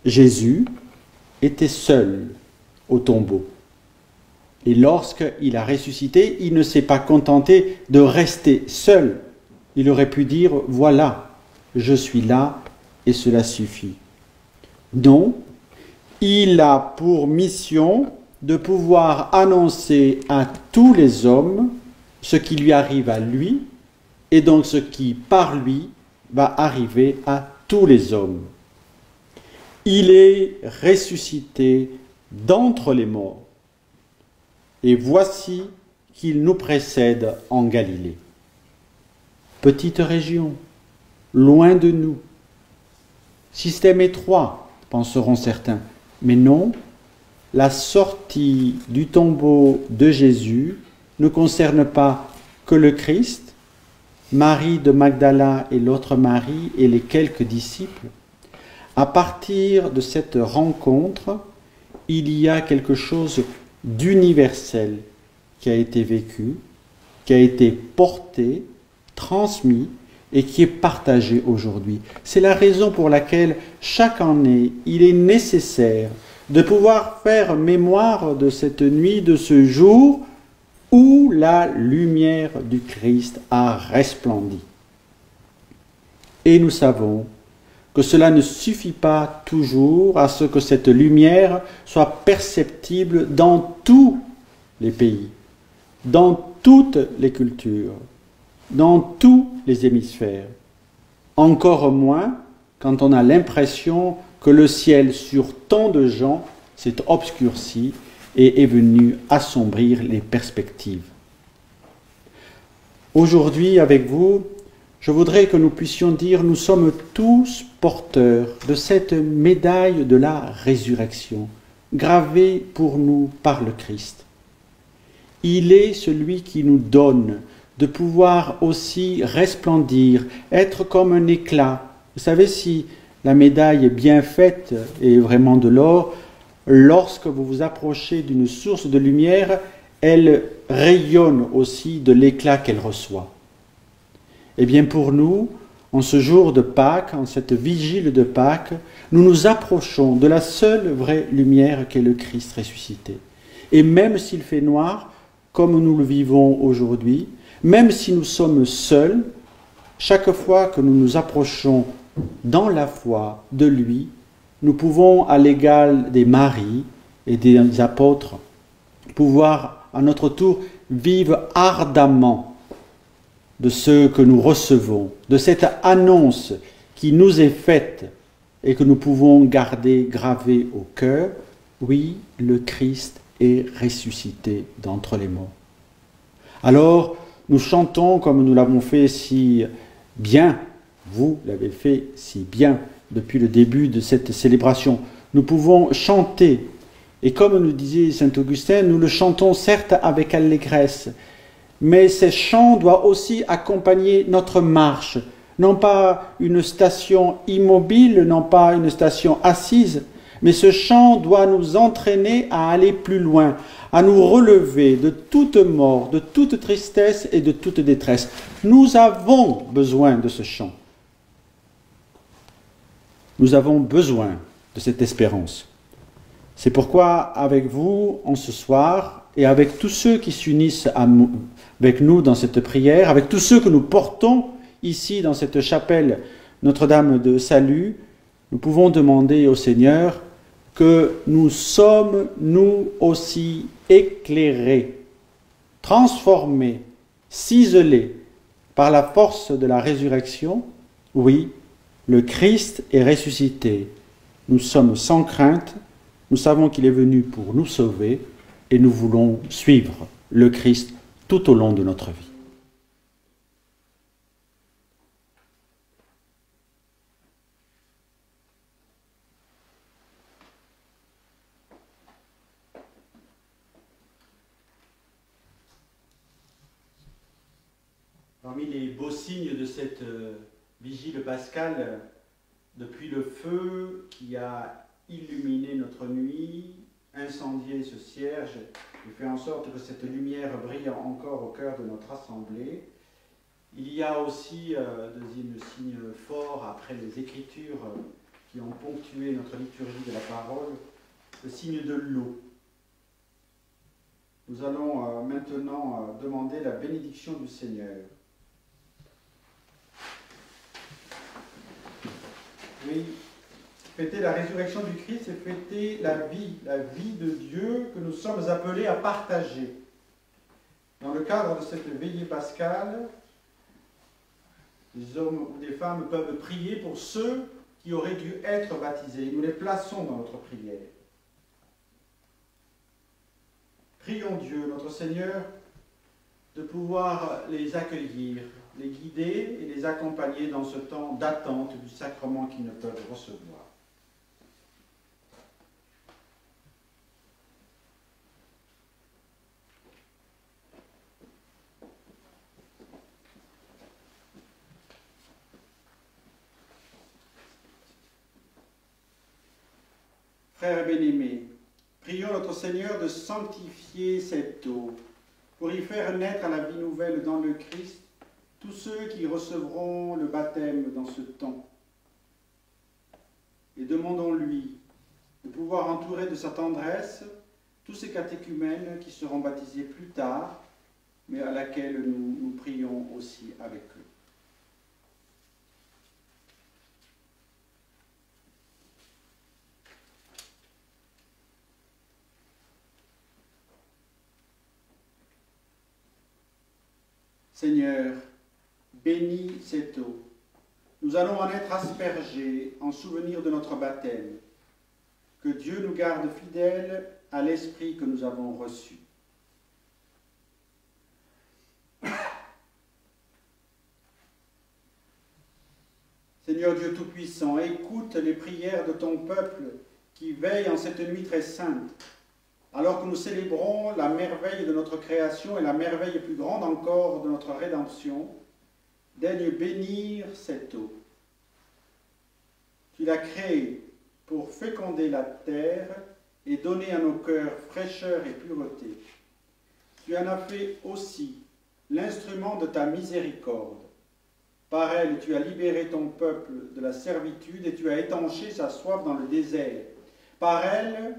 Jésus était seul au tombeau. Et lorsqu'il a ressuscité, il ne s'est pas contenté de rester seul. Il aurait pu dire, voilà, je suis là et cela suffit. Non, il a pour mission de pouvoir annoncer à tous les hommes ce qui lui arrive à lui et donc ce qui, par lui, va arriver à tous les hommes. Il est ressuscité d'entre les morts. Et voici qu'il nous précède en Galilée. Petite région, loin de nous. Système étroit, penseront certains. Mais non, la sortie du tombeau de Jésus ne concerne pas que le Christ, Marie de Magdala et l'autre Marie et les quelques disciples. À partir de cette rencontre, il y a quelque chose d'universel qui a été vécu, qui a été porté, transmis et qui est partagé aujourd'hui. C'est la raison pour laquelle chaque année, il est nécessaire de pouvoir faire mémoire de cette nuit, de ce jour où la lumière du Christ a resplendi. Et nous savons que cela ne suffit pas toujours à ce que cette lumière soit perceptible dans tous les pays, dans toutes les cultures, dans tous les hémisphères. Encore moins quand on a l'impression que le ciel sur tant de gens s'est obscurci et est venu assombrir les perspectives. Aujourd'hui, avec vous, je voudrais que nous puissions dire, nous sommes tous porteurs de cette médaille de la résurrection, gravée pour nous par le Christ. Il est celui qui nous donne de pouvoir aussi resplendir, être comme un éclat. Vous savez, si la médaille est bien faite et vraiment de l'or, lorsque vous vous approchez d'une source de lumière, elle rayonne aussi de l'éclat qu'elle reçoit. Eh bien pour nous, en ce jour de Pâques, en cette vigile de Pâques, nous nous approchons de la seule vraie lumière qu'est le Christ ressuscité. Et même s'il fait noir, comme nous le vivons aujourd'hui, même si nous sommes seuls, chaque fois que nous nous approchons dans la foi de lui, nous pouvons, à l'égal des Maries et des apôtres, pouvoir à notre tour vivre ardemment de ce que nous recevons, de cette annonce qui nous est faite et que nous pouvons garder gravée au cœur. Oui, le Christ est ressuscité d'entre les morts. Alors, nous chantons comme nous l'avons fait si bien, vous l'avez fait si bien depuis le début de cette célébration. Nous pouvons chanter, et comme nous disait saint Augustin, nous le chantons certes avec allégresse, mais ces chants doivent aussi accompagner notre marche, non pas une station immobile, non pas une station assise, mais ce chant doit nous entraîner à aller plus loin, à nous relever de toute mort, de toute tristesse et de toute détresse. Nous avons besoin de ce chant. Nous avons besoin de cette espérance. C'est pourquoi, avec vous, en ce soir, et avec tous ceux qui s'unissent avec nous dans cette prière, avec tous ceux que nous portons ici dans cette chapelle Notre-Dame de Salut, nous pouvons demander au Seigneur que nous sommes, nous aussi, éclairés, transformés, ciselés par la force de la résurrection. Oui, le Christ est ressuscité. Nous sommes sans crainte, nous savons qu'il est venu pour nous sauver et nous voulons suivre le Christ tout au long de notre vie. Parmi les beaux signes de cette vigile pascale, depuis le feu qui a illuminé notre nuit, incendié ce cierge et fait en sorte que cette lumière brille encore au cœur de notre assemblée. Il y a aussi, deuxième signe fort après les écritures qui ont ponctué notre liturgie de la parole, le signe de l'eau. Nous allons maintenant demander la bénédiction du Seigneur. Oui, fêter la résurrection du Christ et fêter la vie de Dieu que nous sommes appelés à partager. Dans le cadre de cette veillée pascale, des hommes ou des femmes peuvent prier pour ceux qui auraient dû être baptisés. Nous les plaçons dans notre prière. Prions Dieu, notre Seigneur, de pouvoir les accueillir, les guider et les accompagner dans ce temps d'attente du sacrement qu'ils ne peuvent recevoir. Frères bien-aimés, prions notre Seigneur de sanctifier cette eau pour y faire naître à la vie nouvelle dans le Christ tous ceux qui recevront le baptême dans ce temps. Et demandons-lui de pouvoir entourer de sa tendresse tous ces catéchumènes qui seront baptisés plus tard, mais à laquelle nous prions aussi avec eux. Seigneur, bénis cette eau. Nous allons en être aspergés en souvenir de notre baptême. Que Dieu nous garde fidèles à l'Esprit que nous avons reçu. Seigneur Dieu Tout-Puissant, écoute les prières de ton peuple qui veille en cette nuit très sainte, alors que nous célébrons la merveille de notre création et la merveille plus grande encore de notre rédemption. Daigne bénir cette eau. Tu l'as créée pour féconder la terre et donner à nos cœurs fraîcheur et pureté. Tu en as fait aussi l'instrument de ta miséricorde. Par elle, tu as libéré ton peuple de la servitude et tu as étanché sa soif dans le désert. Par elle,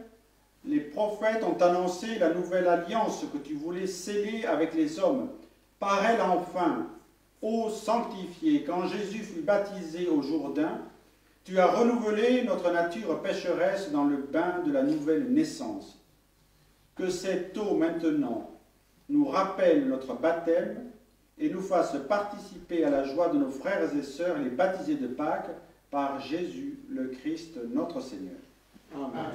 les prophètes ont annoncé la nouvelle alliance que tu voulais sceller avec les hommes. Par elle, enfin, ô sanctifié, quand Jésus fut baptisé au Jourdain, tu as renouvelé notre nature pécheresse dans le bain de la nouvelle naissance. Que cette eau maintenant nous rappelle notre baptême et nous fasse participer à la joie de nos frères et sœurs, les baptisés de Pâques, par Jésus le Christ, notre Seigneur. Amen. Amen.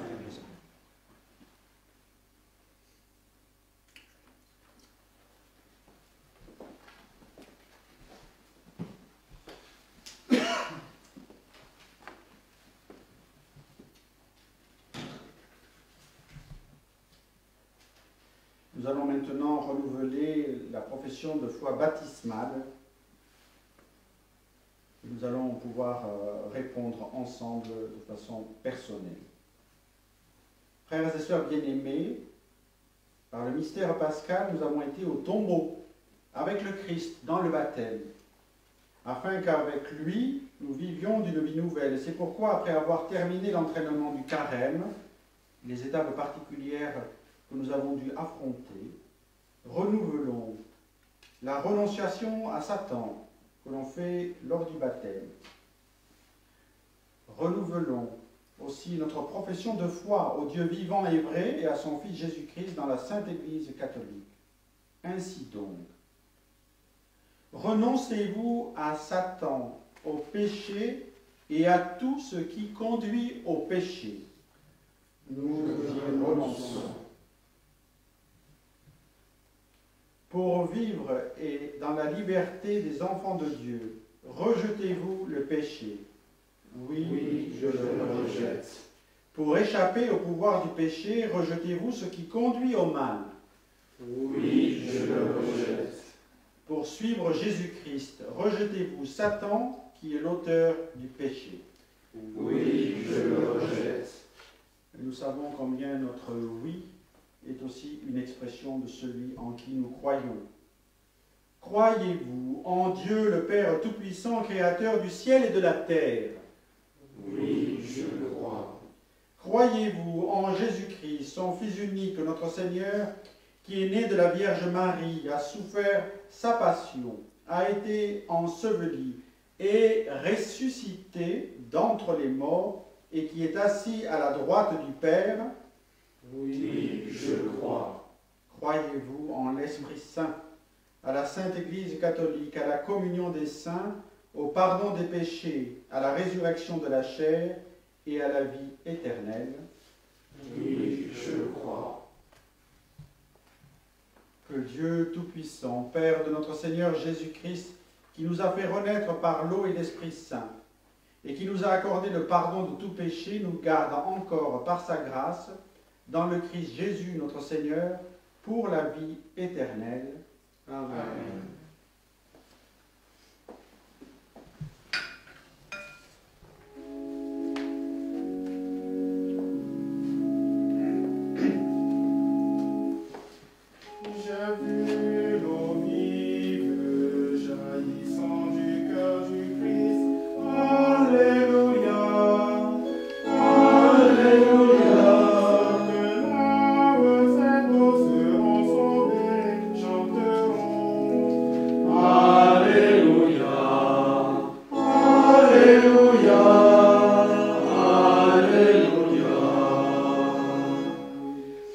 Nous allons maintenant renouveler la profession de foi baptismale. Nous allons pouvoir répondre ensemble de façon personnelle. Frères et sœurs bien-aimés, par le mystère pascal, nous avons été au tombeau avec le Christ dans le baptême, afin qu'avec lui, nous vivions d'une vie nouvelle. C'est pourquoi, après avoir terminé l'entraînement du carême, les étapes particulières que nous avons dû affronter, renouvelons la renonciation à Satan que l'on fait lors du baptême. Renouvelons aussi notre profession de foi au Dieu vivant et vrai et à son Fils Jésus-Christ dans la Sainte Église catholique. Ainsi donc, renoncez-vous à Satan, au péché et à tout ce qui conduit au péché. Nous y renonçons. Pour vivre et dans la liberté des enfants de Dieu, rejetez-vous le péché. Oui, je le rejette. Pour échapper au pouvoir du péché, rejetez-vous ce qui conduit au mal. Oui, je le rejette. Pour suivre Jésus-Christ, rejetez-vous Satan qui est l'auteur du péché. Oui, je le rejette. Et nous savons combien notre oui est aussi une expression de celui en qui nous croyons. Croyez-vous en Dieu le Père Tout-Puissant, Créateur du ciel et de la terre? Oui, je le crois. Croyez-vous en Jésus-Christ, son Fils unique, notre Seigneur, qui est né de la Vierge Marie, a souffert sa passion, a été enseveli et ressuscité d'entre les morts, et qui est assis à la droite du Père? Oui, je le crois. Croyez-vous en l'Esprit Saint, à la Sainte Église catholique, à la communion des saints, au pardon des péchés, à la résurrection de la chair et à la vie éternelle? Oui, je le crois. Que Dieu Tout-Puissant, Père de notre Seigneur Jésus-Christ, qui nous a fait renaître par l'eau et l'Esprit Saint, et qui nous a accordé le pardon de tout péché, nous garde encore par sa grâce, dans le Christ Jésus notre Seigneur, pour la vie éternelle. Amen. Amen. J'ai vu l'eau vive jaillissant du cœur du Christ. Alléluia, Alléluia. Que l'âme cette eau seront sauvées, chanteront. Alléluia, Alléluia, Alléluia.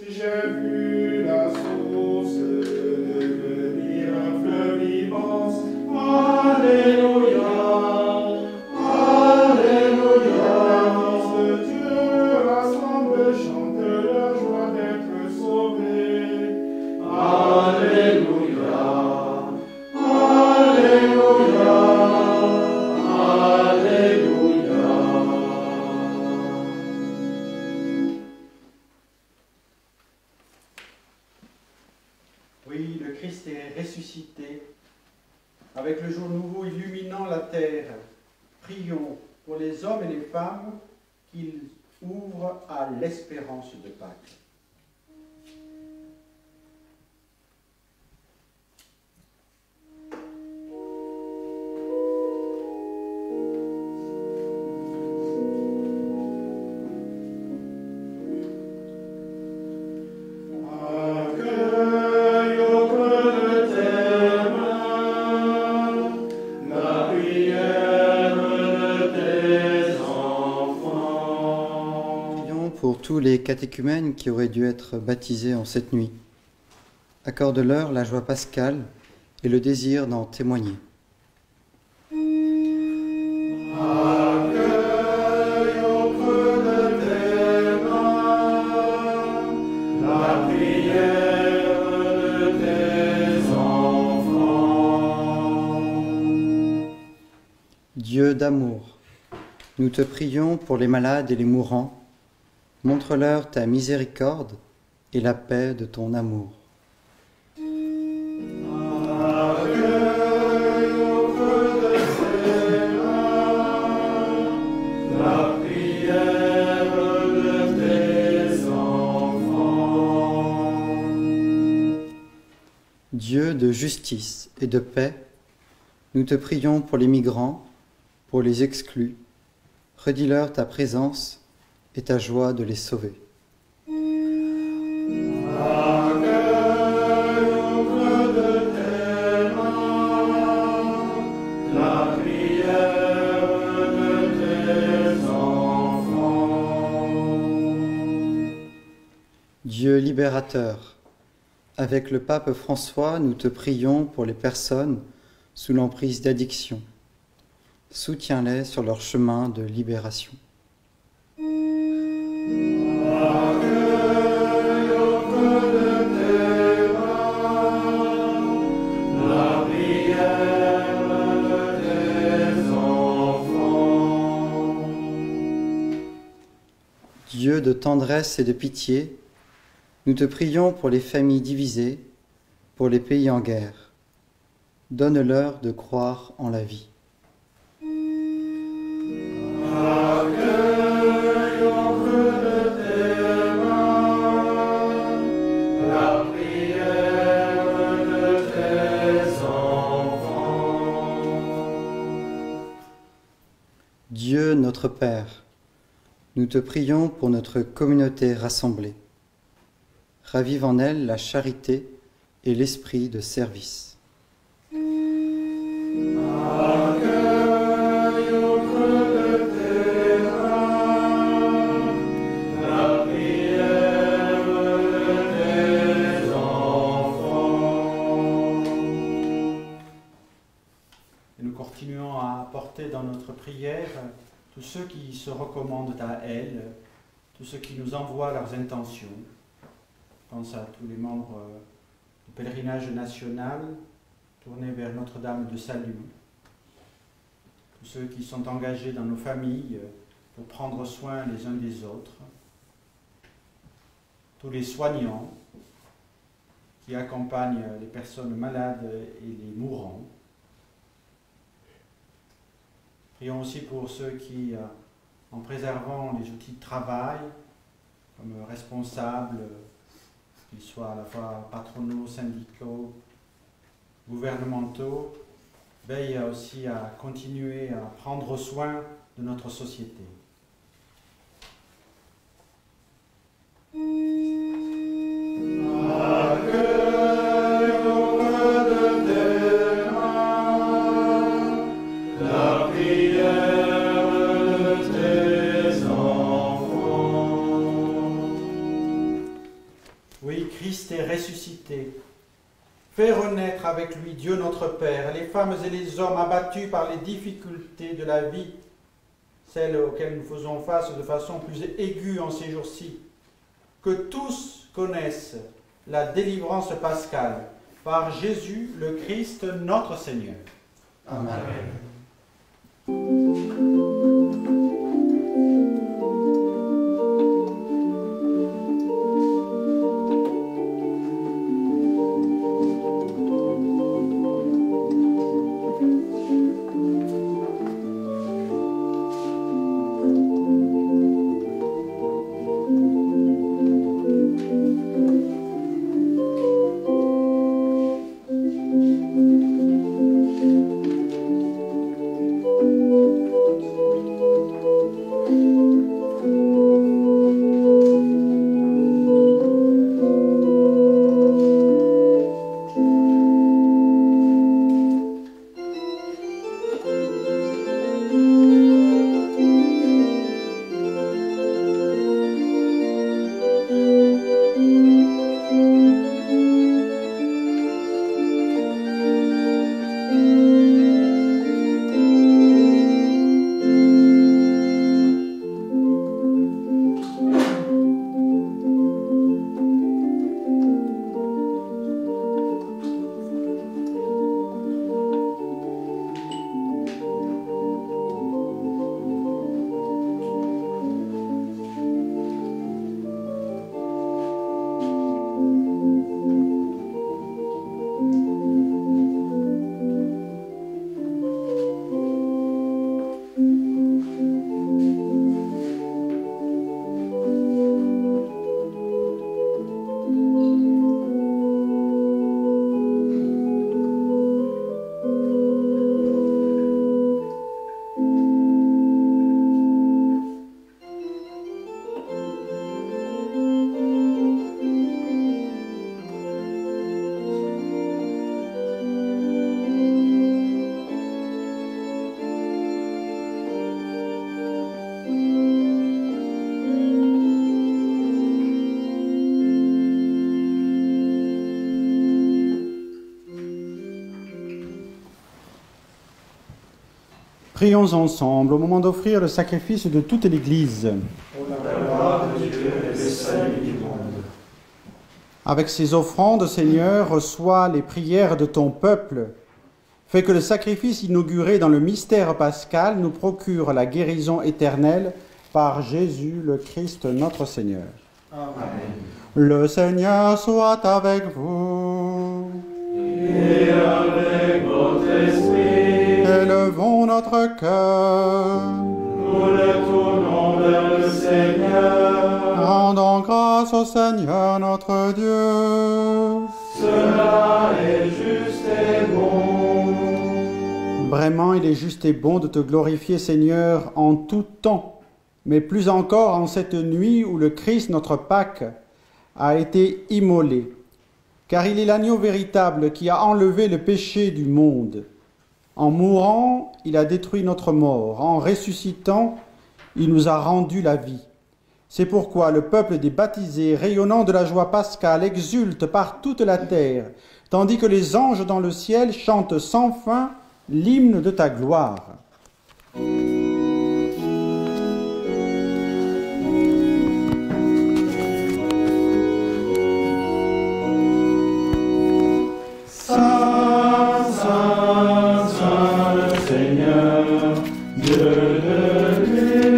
J'ai vu la source devenir un fleuve immense. Alléluia, Alléluia. Fils de Dieu rassemble, chante la joie d'être sauvés. Alléluia, Alléluia, Alléluia. Oui, le Christ est ressuscité, avec le jour nouveau illuminant la terre. Prions pour les hommes et les femmes qu'il ouvre à l'espérance de Pâques. Accueille au creux de tes mains la prière de tes enfants. Prions pour tous les catéchumènes qui auraient dû être baptisés en cette nuit. Accorde-leur la joie pascale et le désir d'en témoigner. Accueille au creux de tes mains la prière de tes enfants. Dieu d'amour, nous te prions pour les malades et les mourants. Montre-leur ta miséricorde et la paix de ton amour. Accueille au creux de tes mains la prière de tes enfants. Dieu de justice et de paix, nous te prions pour les migrants, pour les exclus. Redis-leur ta présence et ta joie de les sauver. Accueille au creux de tes mains la prière de tes enfants. Dieu libérateur, avec le pape François, nous te prions pour les personnes sous l'emprise d'addiction. Soutiens-les sur leur chemin de libération. Accueille au creux de tes mains la prière de tes enfants. Dieu de tendresse et de pitié, nous te prions pour les familles divisées, pour les pays en guerre. Donne-leur de croire en la vie. Accueille au creux de tes notre Père, nous te prions pour notre communauté rassemblée. Ravive en elle la charité et l'esprit de service. Dans notre prière, tous ceux qui se recommandent à elle, tous ceux qui nous envoient leurs intentions. Je pense à tous les membres du pèlerinage national tournés vers Notre-Dame de Salut, tous ceux qui sont engagés dans nos familles pour prendre soin les uns des autres, tous les soignants qui accompagnent les personnes malades et les mourants. Prions aussi pour ceux qui, en préservant les outils de travail, comme responsables, qu'ils soient à la fois patronaux, syndicaux, gouvernementaux, veillent aussi à continuer à prendre soin de notre société. Fais renaître avec lui Dieu notre Père, les femmes et les hommes abattus par les difficultés de la vie, celles auxquelles nous faisons face de façon plus aiguë en ces jours-ci. Que tous connaissent la délivrance pascale par Jésus le Christ notre Seigneur. Amen. Prions ensemble au moment d'offrir le sacrifice de toute l'Église. Pour la gloire de Dieu et le salut du monde. Avec ces offrandes, Seigneur, reçois les prières de ton peuple. Fais que le sacrifice inauguré dans le mystère pascal nous procure la guérison éternelle par Jésus le Christ notre Seigneur. Amen. Le Seigneur soit avec vous. Et avec votre esprit. Élevons notre cœur. Nous le tournons vers le Seigneur. Rendons grâce au Seigneur notre Dieu. Cela est juste et bon. Vraiment, il est juste et bon de te glorifier, Seigneur, en tout temps, mais plus encore en cette nuit où le Christ, notre Pâque, a été immolé, car il est l'agneau véritable qui a enlevé le péché du monde. En mourant, il a détruit notre mort. En ressuscitant, il nous a rendu la vie. C'est pourquoi le peuple des baptisés, rayonnant de la joie pascale, exulte par toute la terre, tandis que les anges dans le ciel chantent sans fin l'hymne de ta gloire. Saint, Saint, Saint, le Seigneur, Dieu de l'univers.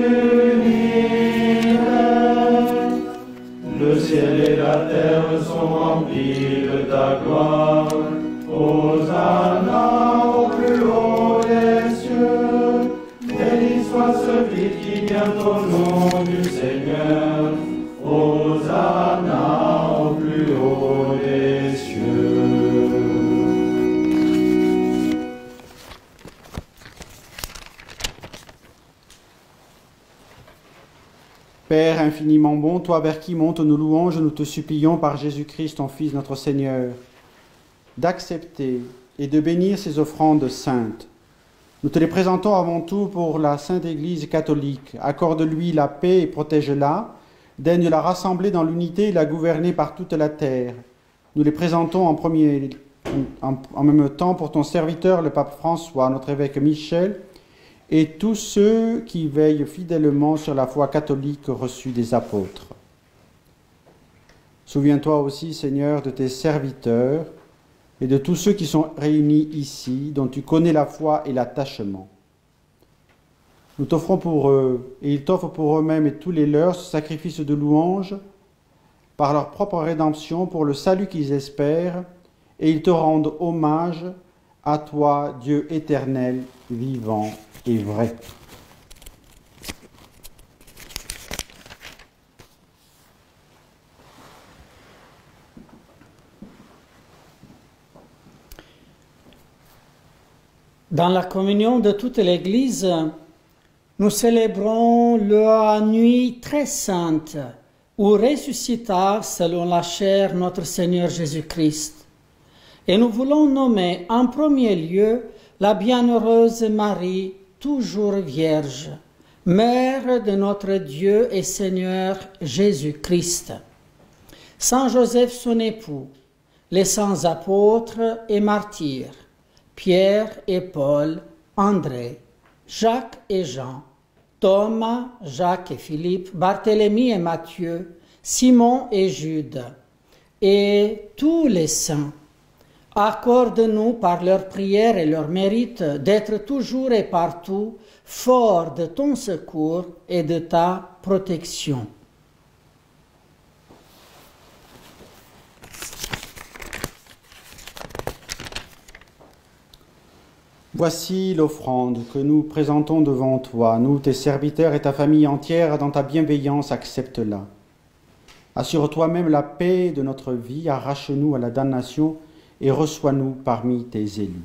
Le ciel et la terre sont remplis de ta gloire. Hosanna au plus haut des cieux. Béni soit celui qui vient au nom du Seigneur. Hosanna au plus haut des cieux. Père infiniment bon, toi vers qui montent nos louanges, nous te supplions par Jésus-Christ, ton Fils, notre Seigneur, d'accepter et de bénir ces offrandes saintes. Nous te les présentons avant tout pour la Sainte Église catholique. Accorde-lui la paix et protège-la. Daigne la rassembler dans l'unité et la gouverner par toute la terre. Nous les présentons en même temps pour ton serviteur, le pape François, notre évêque Michel, et tous ceux qui veillent fidèlement sur la foi catholique reçue des apôtres. Souviens-toi aussi, Seigneur, de tes serviteurs et de tous ceux qui sont réunis ici, dont tu connais la foi et l'attachement. Nous t'offrons pour eux, et ils t'offrent pour eux-mêmes et tous les leurs ce sacrifice de louange, par leur propre rédemption, pour le salut qu'ils espèrent, et ils te rendent hommage à toi, Dieu éternel, vivant et vrai. Dans la communion de toute l'Église, nous célébrons la nuit très sainte où ressuscita selon la chair notre Seigneur Jésus-Christ. Et nous voulons nommer en premier lieu la bienheureuse Marie, toujours vierge, mère de notre Dieu et Seigneur Jésus-Christ. Saint Joseph son époux, les saints apôtres et martyrs, Pierre et Paul, André, Jacques et Jean, Thomas, Jacques et Philippe, Barthélemy et Matthieu, Simon et Jude, et tous les saints. Accorde-nous par leurs prières et leurs mérites d'être toujours et partout forts de ton secours et de ta protection. Voici l'offrande que nous présentons devant toi. Nous, tes serviteurs et ta famille entière, dans ta bienveillance, accepte-la. Assure toi-même la paix de notre vie, arrache-nous à la damnation et reçois-nous parmi tes élus.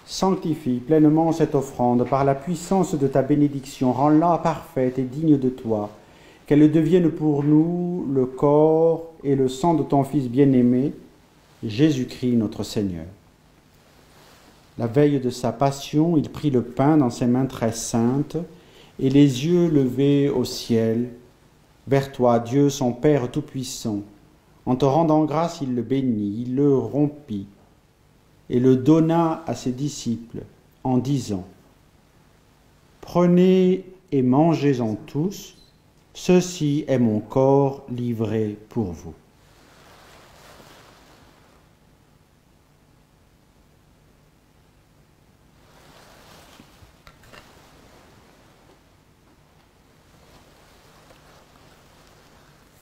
Sanctifie pleinement cette offrande par la puissance de ta bénédiction. Rends-la parfaite et digne de toi, qu'elle devienne pour nous le corps et le sang de ton Fils bien-aimé, Jésus-Christ notre Seigneur. La veille de sa passion, il prit le pain dans ses mains très saintes, et les yeux levés au ciel, vers toi, Dieu son Père Tout-Puissant. En te rendant grâce, il le bénit, il le rompit, et le donna à ses disciples, en disant : Prenez et mangez-en tous, ceci est mon corps livré pour vous.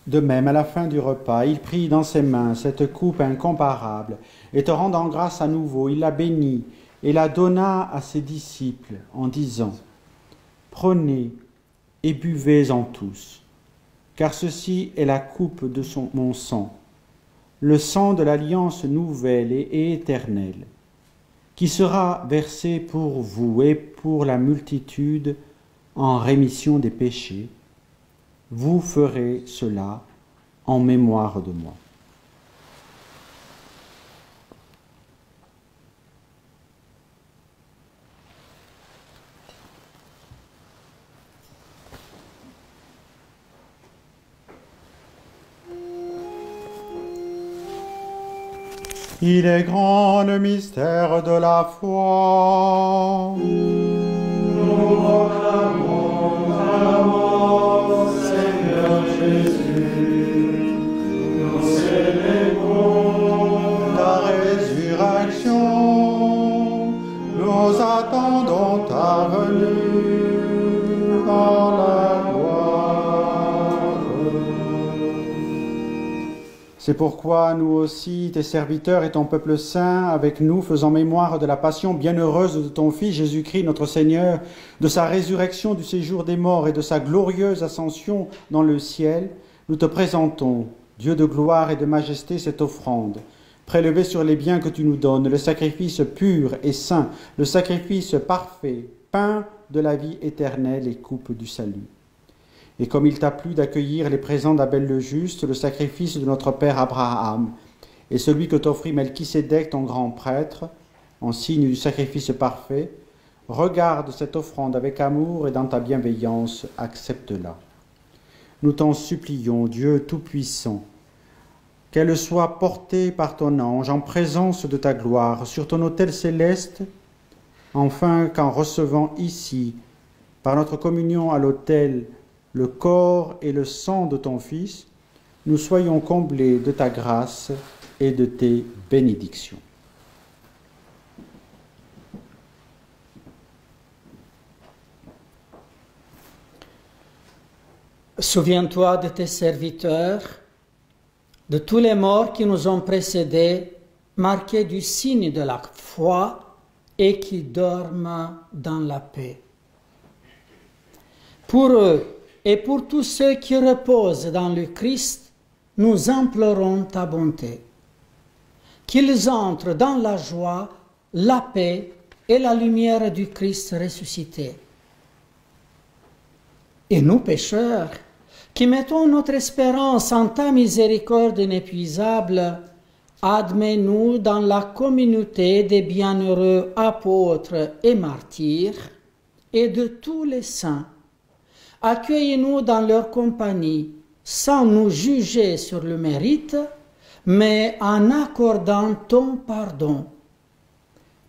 De même, à la fin du repas, il prit dans ses mains cette coupe incomparable, et te rendant grâce à nouveau, il la bénit et la donna à ses disciples, en disant : Prenez et buvez-en tous, car ceci est la coupe de mon sang, le sang de l'alliance nouvelle et éternelle, qui qui sera versé pour vous et pour la multitude en rémission des péchés. Vous ferez cela en mémoire de moi. Il est grand le mystère de la foi. Nous proclamons ta mort, Seigneur Jésus. Nous célébrons ta résurrection. Nous attendons ta venue dans la gloire. C'est pourquoi nous aussi, tes serviteurs et ton peuple saint, avec nous, faisant mémoire de la passion bienheureuse de ton Fils Jésus-Christ, notre Seigneur, de sa résurrection du séjour des morts et de sa glorieuse ascension dans le ciel, nous te présentons, Dieu de gloire et de majesté, cette offrande, prélevée sur les biens que tu nous donnes, le sacrifice pur et saint, le sacrifice parfait, pain de la vie éternelle et coupe du salut. Et comme il t'a plu d'accueillir les présents d'Abel le juste, le sacrifice de notre père Abraham, et celui que t'offrit Melchisédek, ton grand prêtre, en signe du sacrifice parfait, regarde cette offrande avec amour et dans ta bienveillance, accepte-la. Nous t'en supplions, Dieu Tout-Puissant, qu'elle soit portée par ton ange en présence de ta gloire sur ton autel céleste, afin qu'en recevant ici, par notre communion à l'autel, le corps et le sang de ton Fils, nous soyons comblés de ta grâce et de tes bénédictions. Souviens-toi de tes serviteurs, de tous les morts qui nous ont précédés, marqués du signe de la foi et qui dorment dans la paix. Pour eux, et pour tous ceux qui reposent dans le Christ, nous implorons ta bonté. Qu'ils entrent dans la joie, la paix et la lumière du Christ ressuscité. Et nous, pécheurs, qui mettons notre espérance en ta miséricorde inépuisable, admets-nous dans la communauté des bienheureux apôtres et martyrs et de tous les saints. Accueille-nous dans leur compagnie, sans nous juger sur le mérite, mais en accordant ton pardon.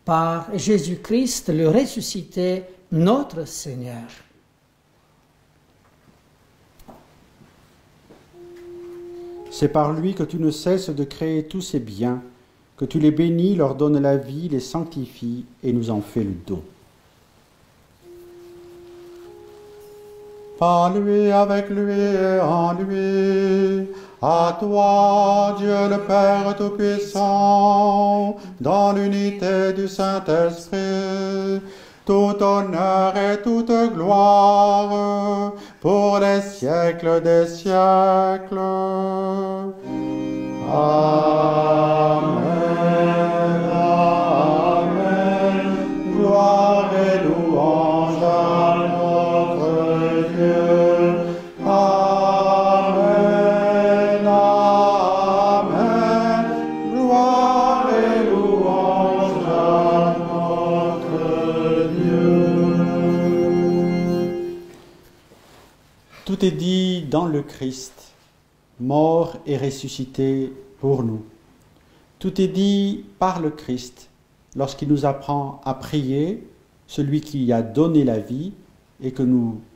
Par Jésus-Christ, le ressuscité, notre Seigneur. C'est par lui que tu ne cesses de créer tous ces biens, que tu les bénis, leur donnes la vie, les sanctifies et nous en fais le don. Par lui, avec lui et en lui, à toi, Dieu le Père Tout-Puissant, dans l'unité du Saint-Esprit, tout honneur et toute gloire pour les siècles des siècles. Amen, Amen, gloire et louange à notre Dieu. Amen, Amen, gloire et louange à notre Dieu. Tout est dit dans le Christ, mort et ressuscité pour nous. Tout est dit par le Christ lorsqu'il nous apprend à prier, celui qui a donné la vie et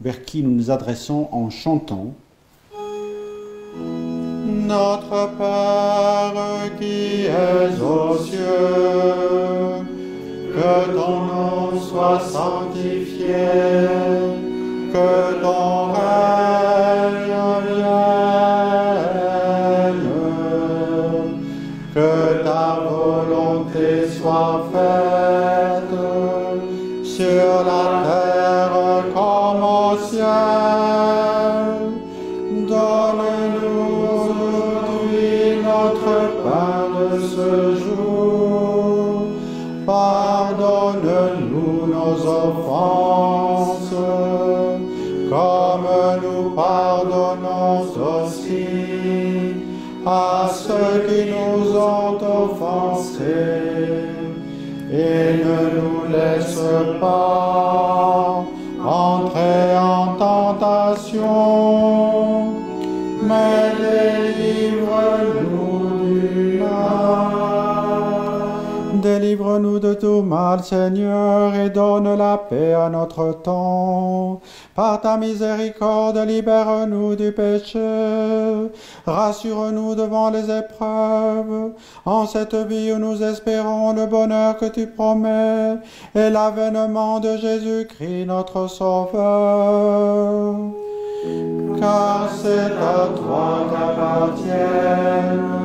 vers qui nous nous adressons en chantant. Notre Père qui es aux cieux, que ton nom soit sanctifié, que ton règne vienne, que ta volonté soit faite sur la terre comme au ciel. Donne-nous aujourd'hui notre pain de ce jour. Pardonne aussi à ceux qui nous ont offensés, et ne nous laisse pas entrer en tentation, mais délivre-nous du mal. Délivre-nous de tout mal, Seigneur, et donne la paix à notre temps. Par ta miséricorde, libère-nous du péché. Rassure-nous devant les épreuves. En cette vie où nous espérons le bonheur que tu promets et l'avènement de Jésus-Christ, notre Sauveur. Car c'est à toi qu'appartiennent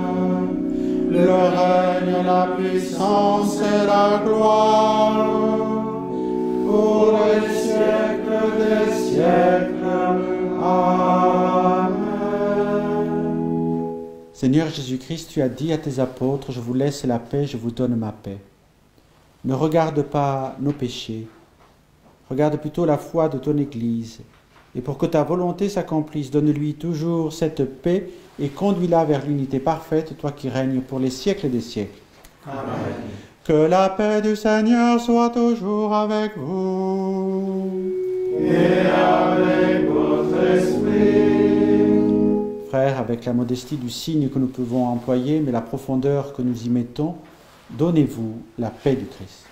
le règne, la puissance et la gloire pour les siècles des siècles. Amen. Seigneur Jésus-Christ, tu as dit à tes apôtres, je vous laisse la paix, je vous donne ma paix. Ne regarde pas nos péchés, regarde plutôt la foi de ton Église. Et pour que ta volonté s'accomplisse, donne-lui toujours cette paix et conduis-la vers l'unité parfaite, toi qui règnes pour les siècles des siècles. Amen. Que la paix du Seigneur soit toujours avec vous. Et avec votre esprit. Frères, avec la modestie du signe que nous pouvons employer, mais la profondeur que nous y mettons, donnez-vous la paix du Christ.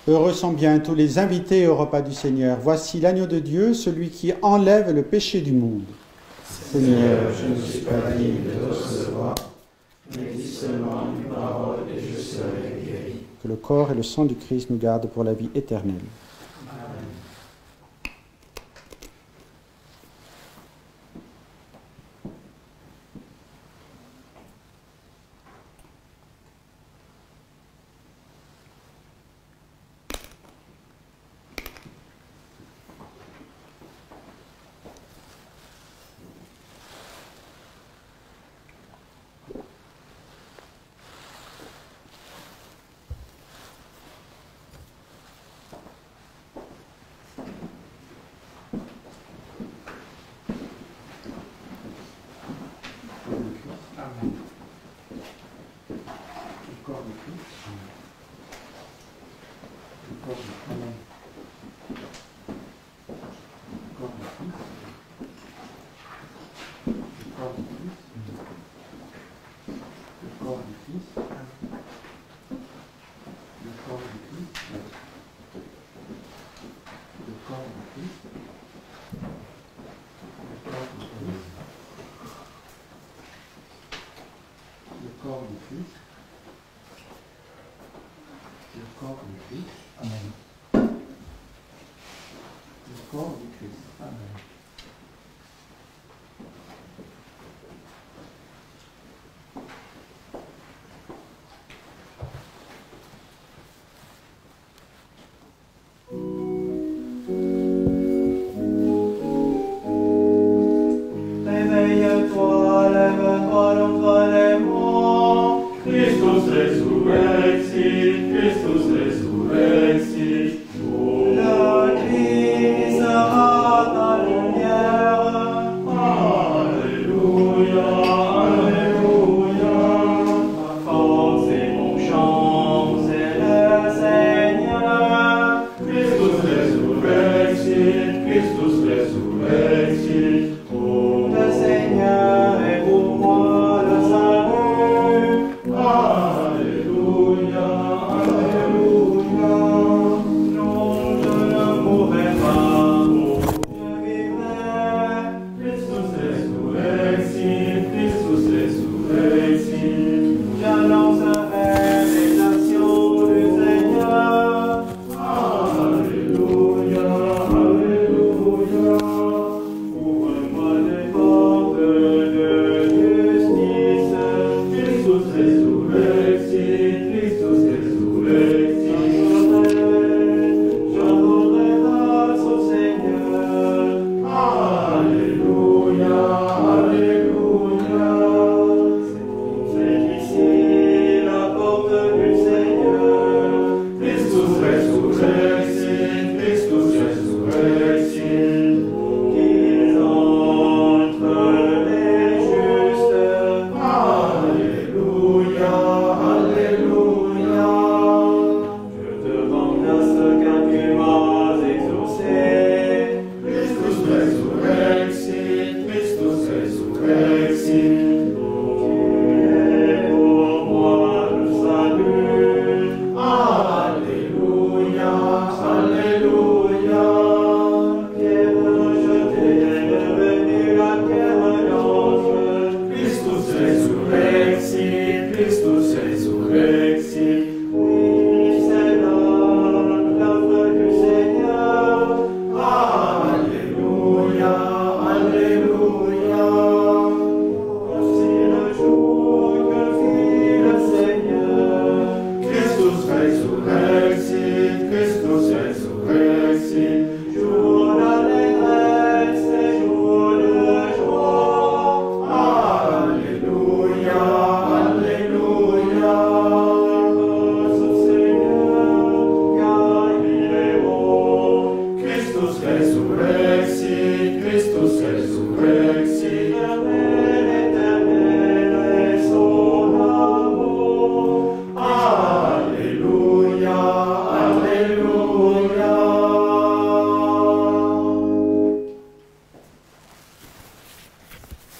Heureux sont bien tous les invités au repas du Seigneur. Voici l'agneau de Dieu, celui qui enlève le péché du monde. Seigneur, je ne suis pas digne de te recevoir, mais dis seulement une parole et je serai guéri. Que le corps et le sang du Christ nous gardent pour la vie éternelle. Amen.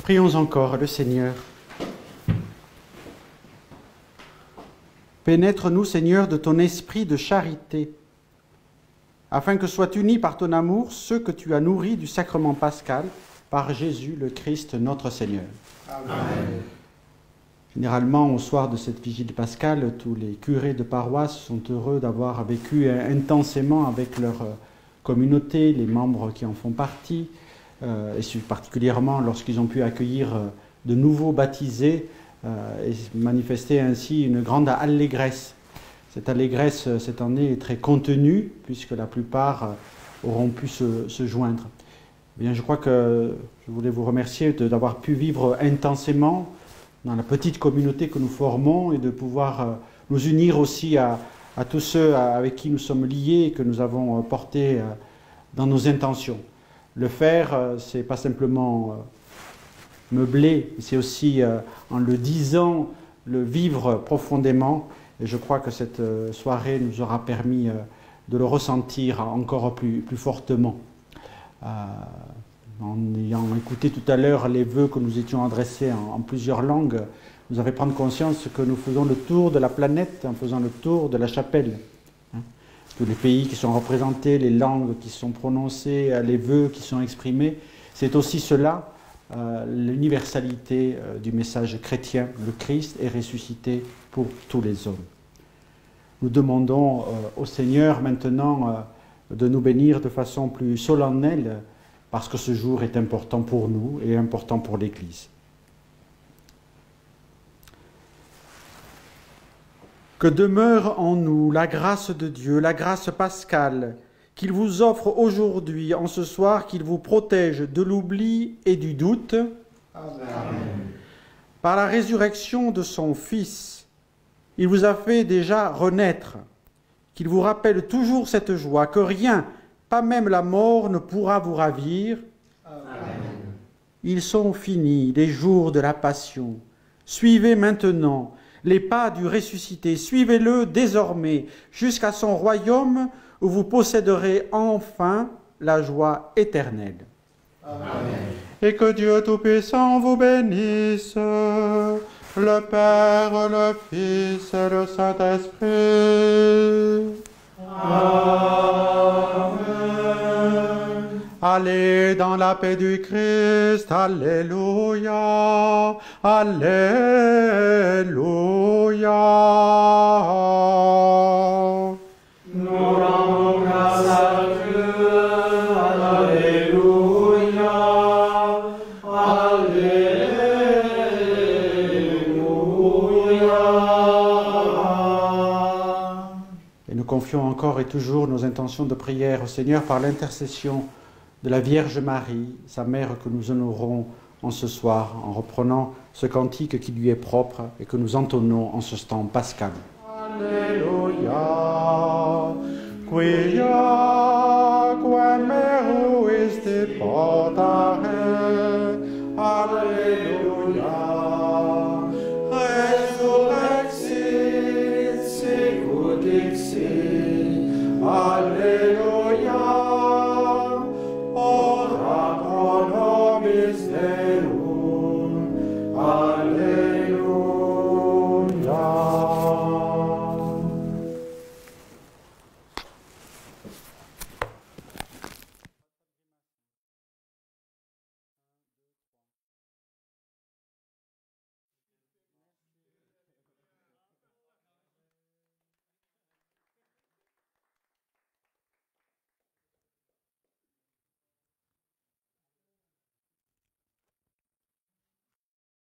Prions encore le Seigneur. Pénètre-nous, Seigneur, de ton esprit de charité, afin que soient unis par ton amour ceux que tu as nourris du sacrement pascal par Jésus le Christ notre Seigneur. Amen. Généralement, au soir de cette vigile pascale, tous les curés de paroisse sont heureux d'avoir vécu intensément avec leur communauté, les membres qui en font partie, et particulièrement lorsqu'ils ont pu accueillir de nouveaux baptisés et manifester ainsi une grande allégresse. Cette allégresse, cette année, est très contenue, puisque la plupart auront pu se joindre. Bien, je crois que je voulais vous remercier d'avoir pu vivre intensément dans la petite communauté que nous formons et de pouvoir nous unir aussi à tous ceux avec qui nous sommes liés et que nous avons portés dans nos intentions. Le faire, c'est pas simplement meubler, c'est aussi, en le disant, le vivre profondément. Et je crois que cette soirée nous aura permis de le ressentir encore plus fortement. En ayant écouté tout à l'heure les vœux que nous étions adressés en plusieurs langues, nous avons prendre conscience que nous faisons le tour de la planète en faisant le tour de la chapelle. Tous les pays qui sont représentés, les langues qui sont prononcées, les vœux qui sont exprimés, c'est aussi cela, l'universalité du message chrétien. Le Christ est ressuscité pour tous les hommes. Nous demandons au Seigneur maintenant de nous bénir de façon plus solennelle, parce que ce jour est important pour nous et important pour l'Église. Que demeure en nous la grâce de Dieu, la grâce pascale, qu'il vous offre aujourd'hui, en ce soir, qu'il vous protège de l'oubli et du doute. Amen. Par la résurrection de son Fils, il vous a fait déjà renaître, qu'il vous rappelle toujours cette joie, que rien, pas même la mort, ne pourra vous ravir. Amen. Ils sont finis, les jours de la passion. Suivez maintenant les pas du ressuscité, suivez-le désormais jusqu'à son royaume où vous posséderez enfin la joie éternelle. Amen. Et que Dieu Tout-Puissant vous bénisse, le Père, le Fils et le Saint-Esprit. Amen. Allez dans la paix du Christ, Alléluia, Alléluia. Nous rendons grâce à Dieu, Alléluia, Alléluia. Et nous confions encore et toujours nos intentions de prière au Seigneur par l'intercession de la Vierge Marie, sa mère que nous honorons en ce soir, en reprenant ce cantique qui lui est propre et que nous entonnons en ce temps pascal. Alléluia, quia quem meruisti potare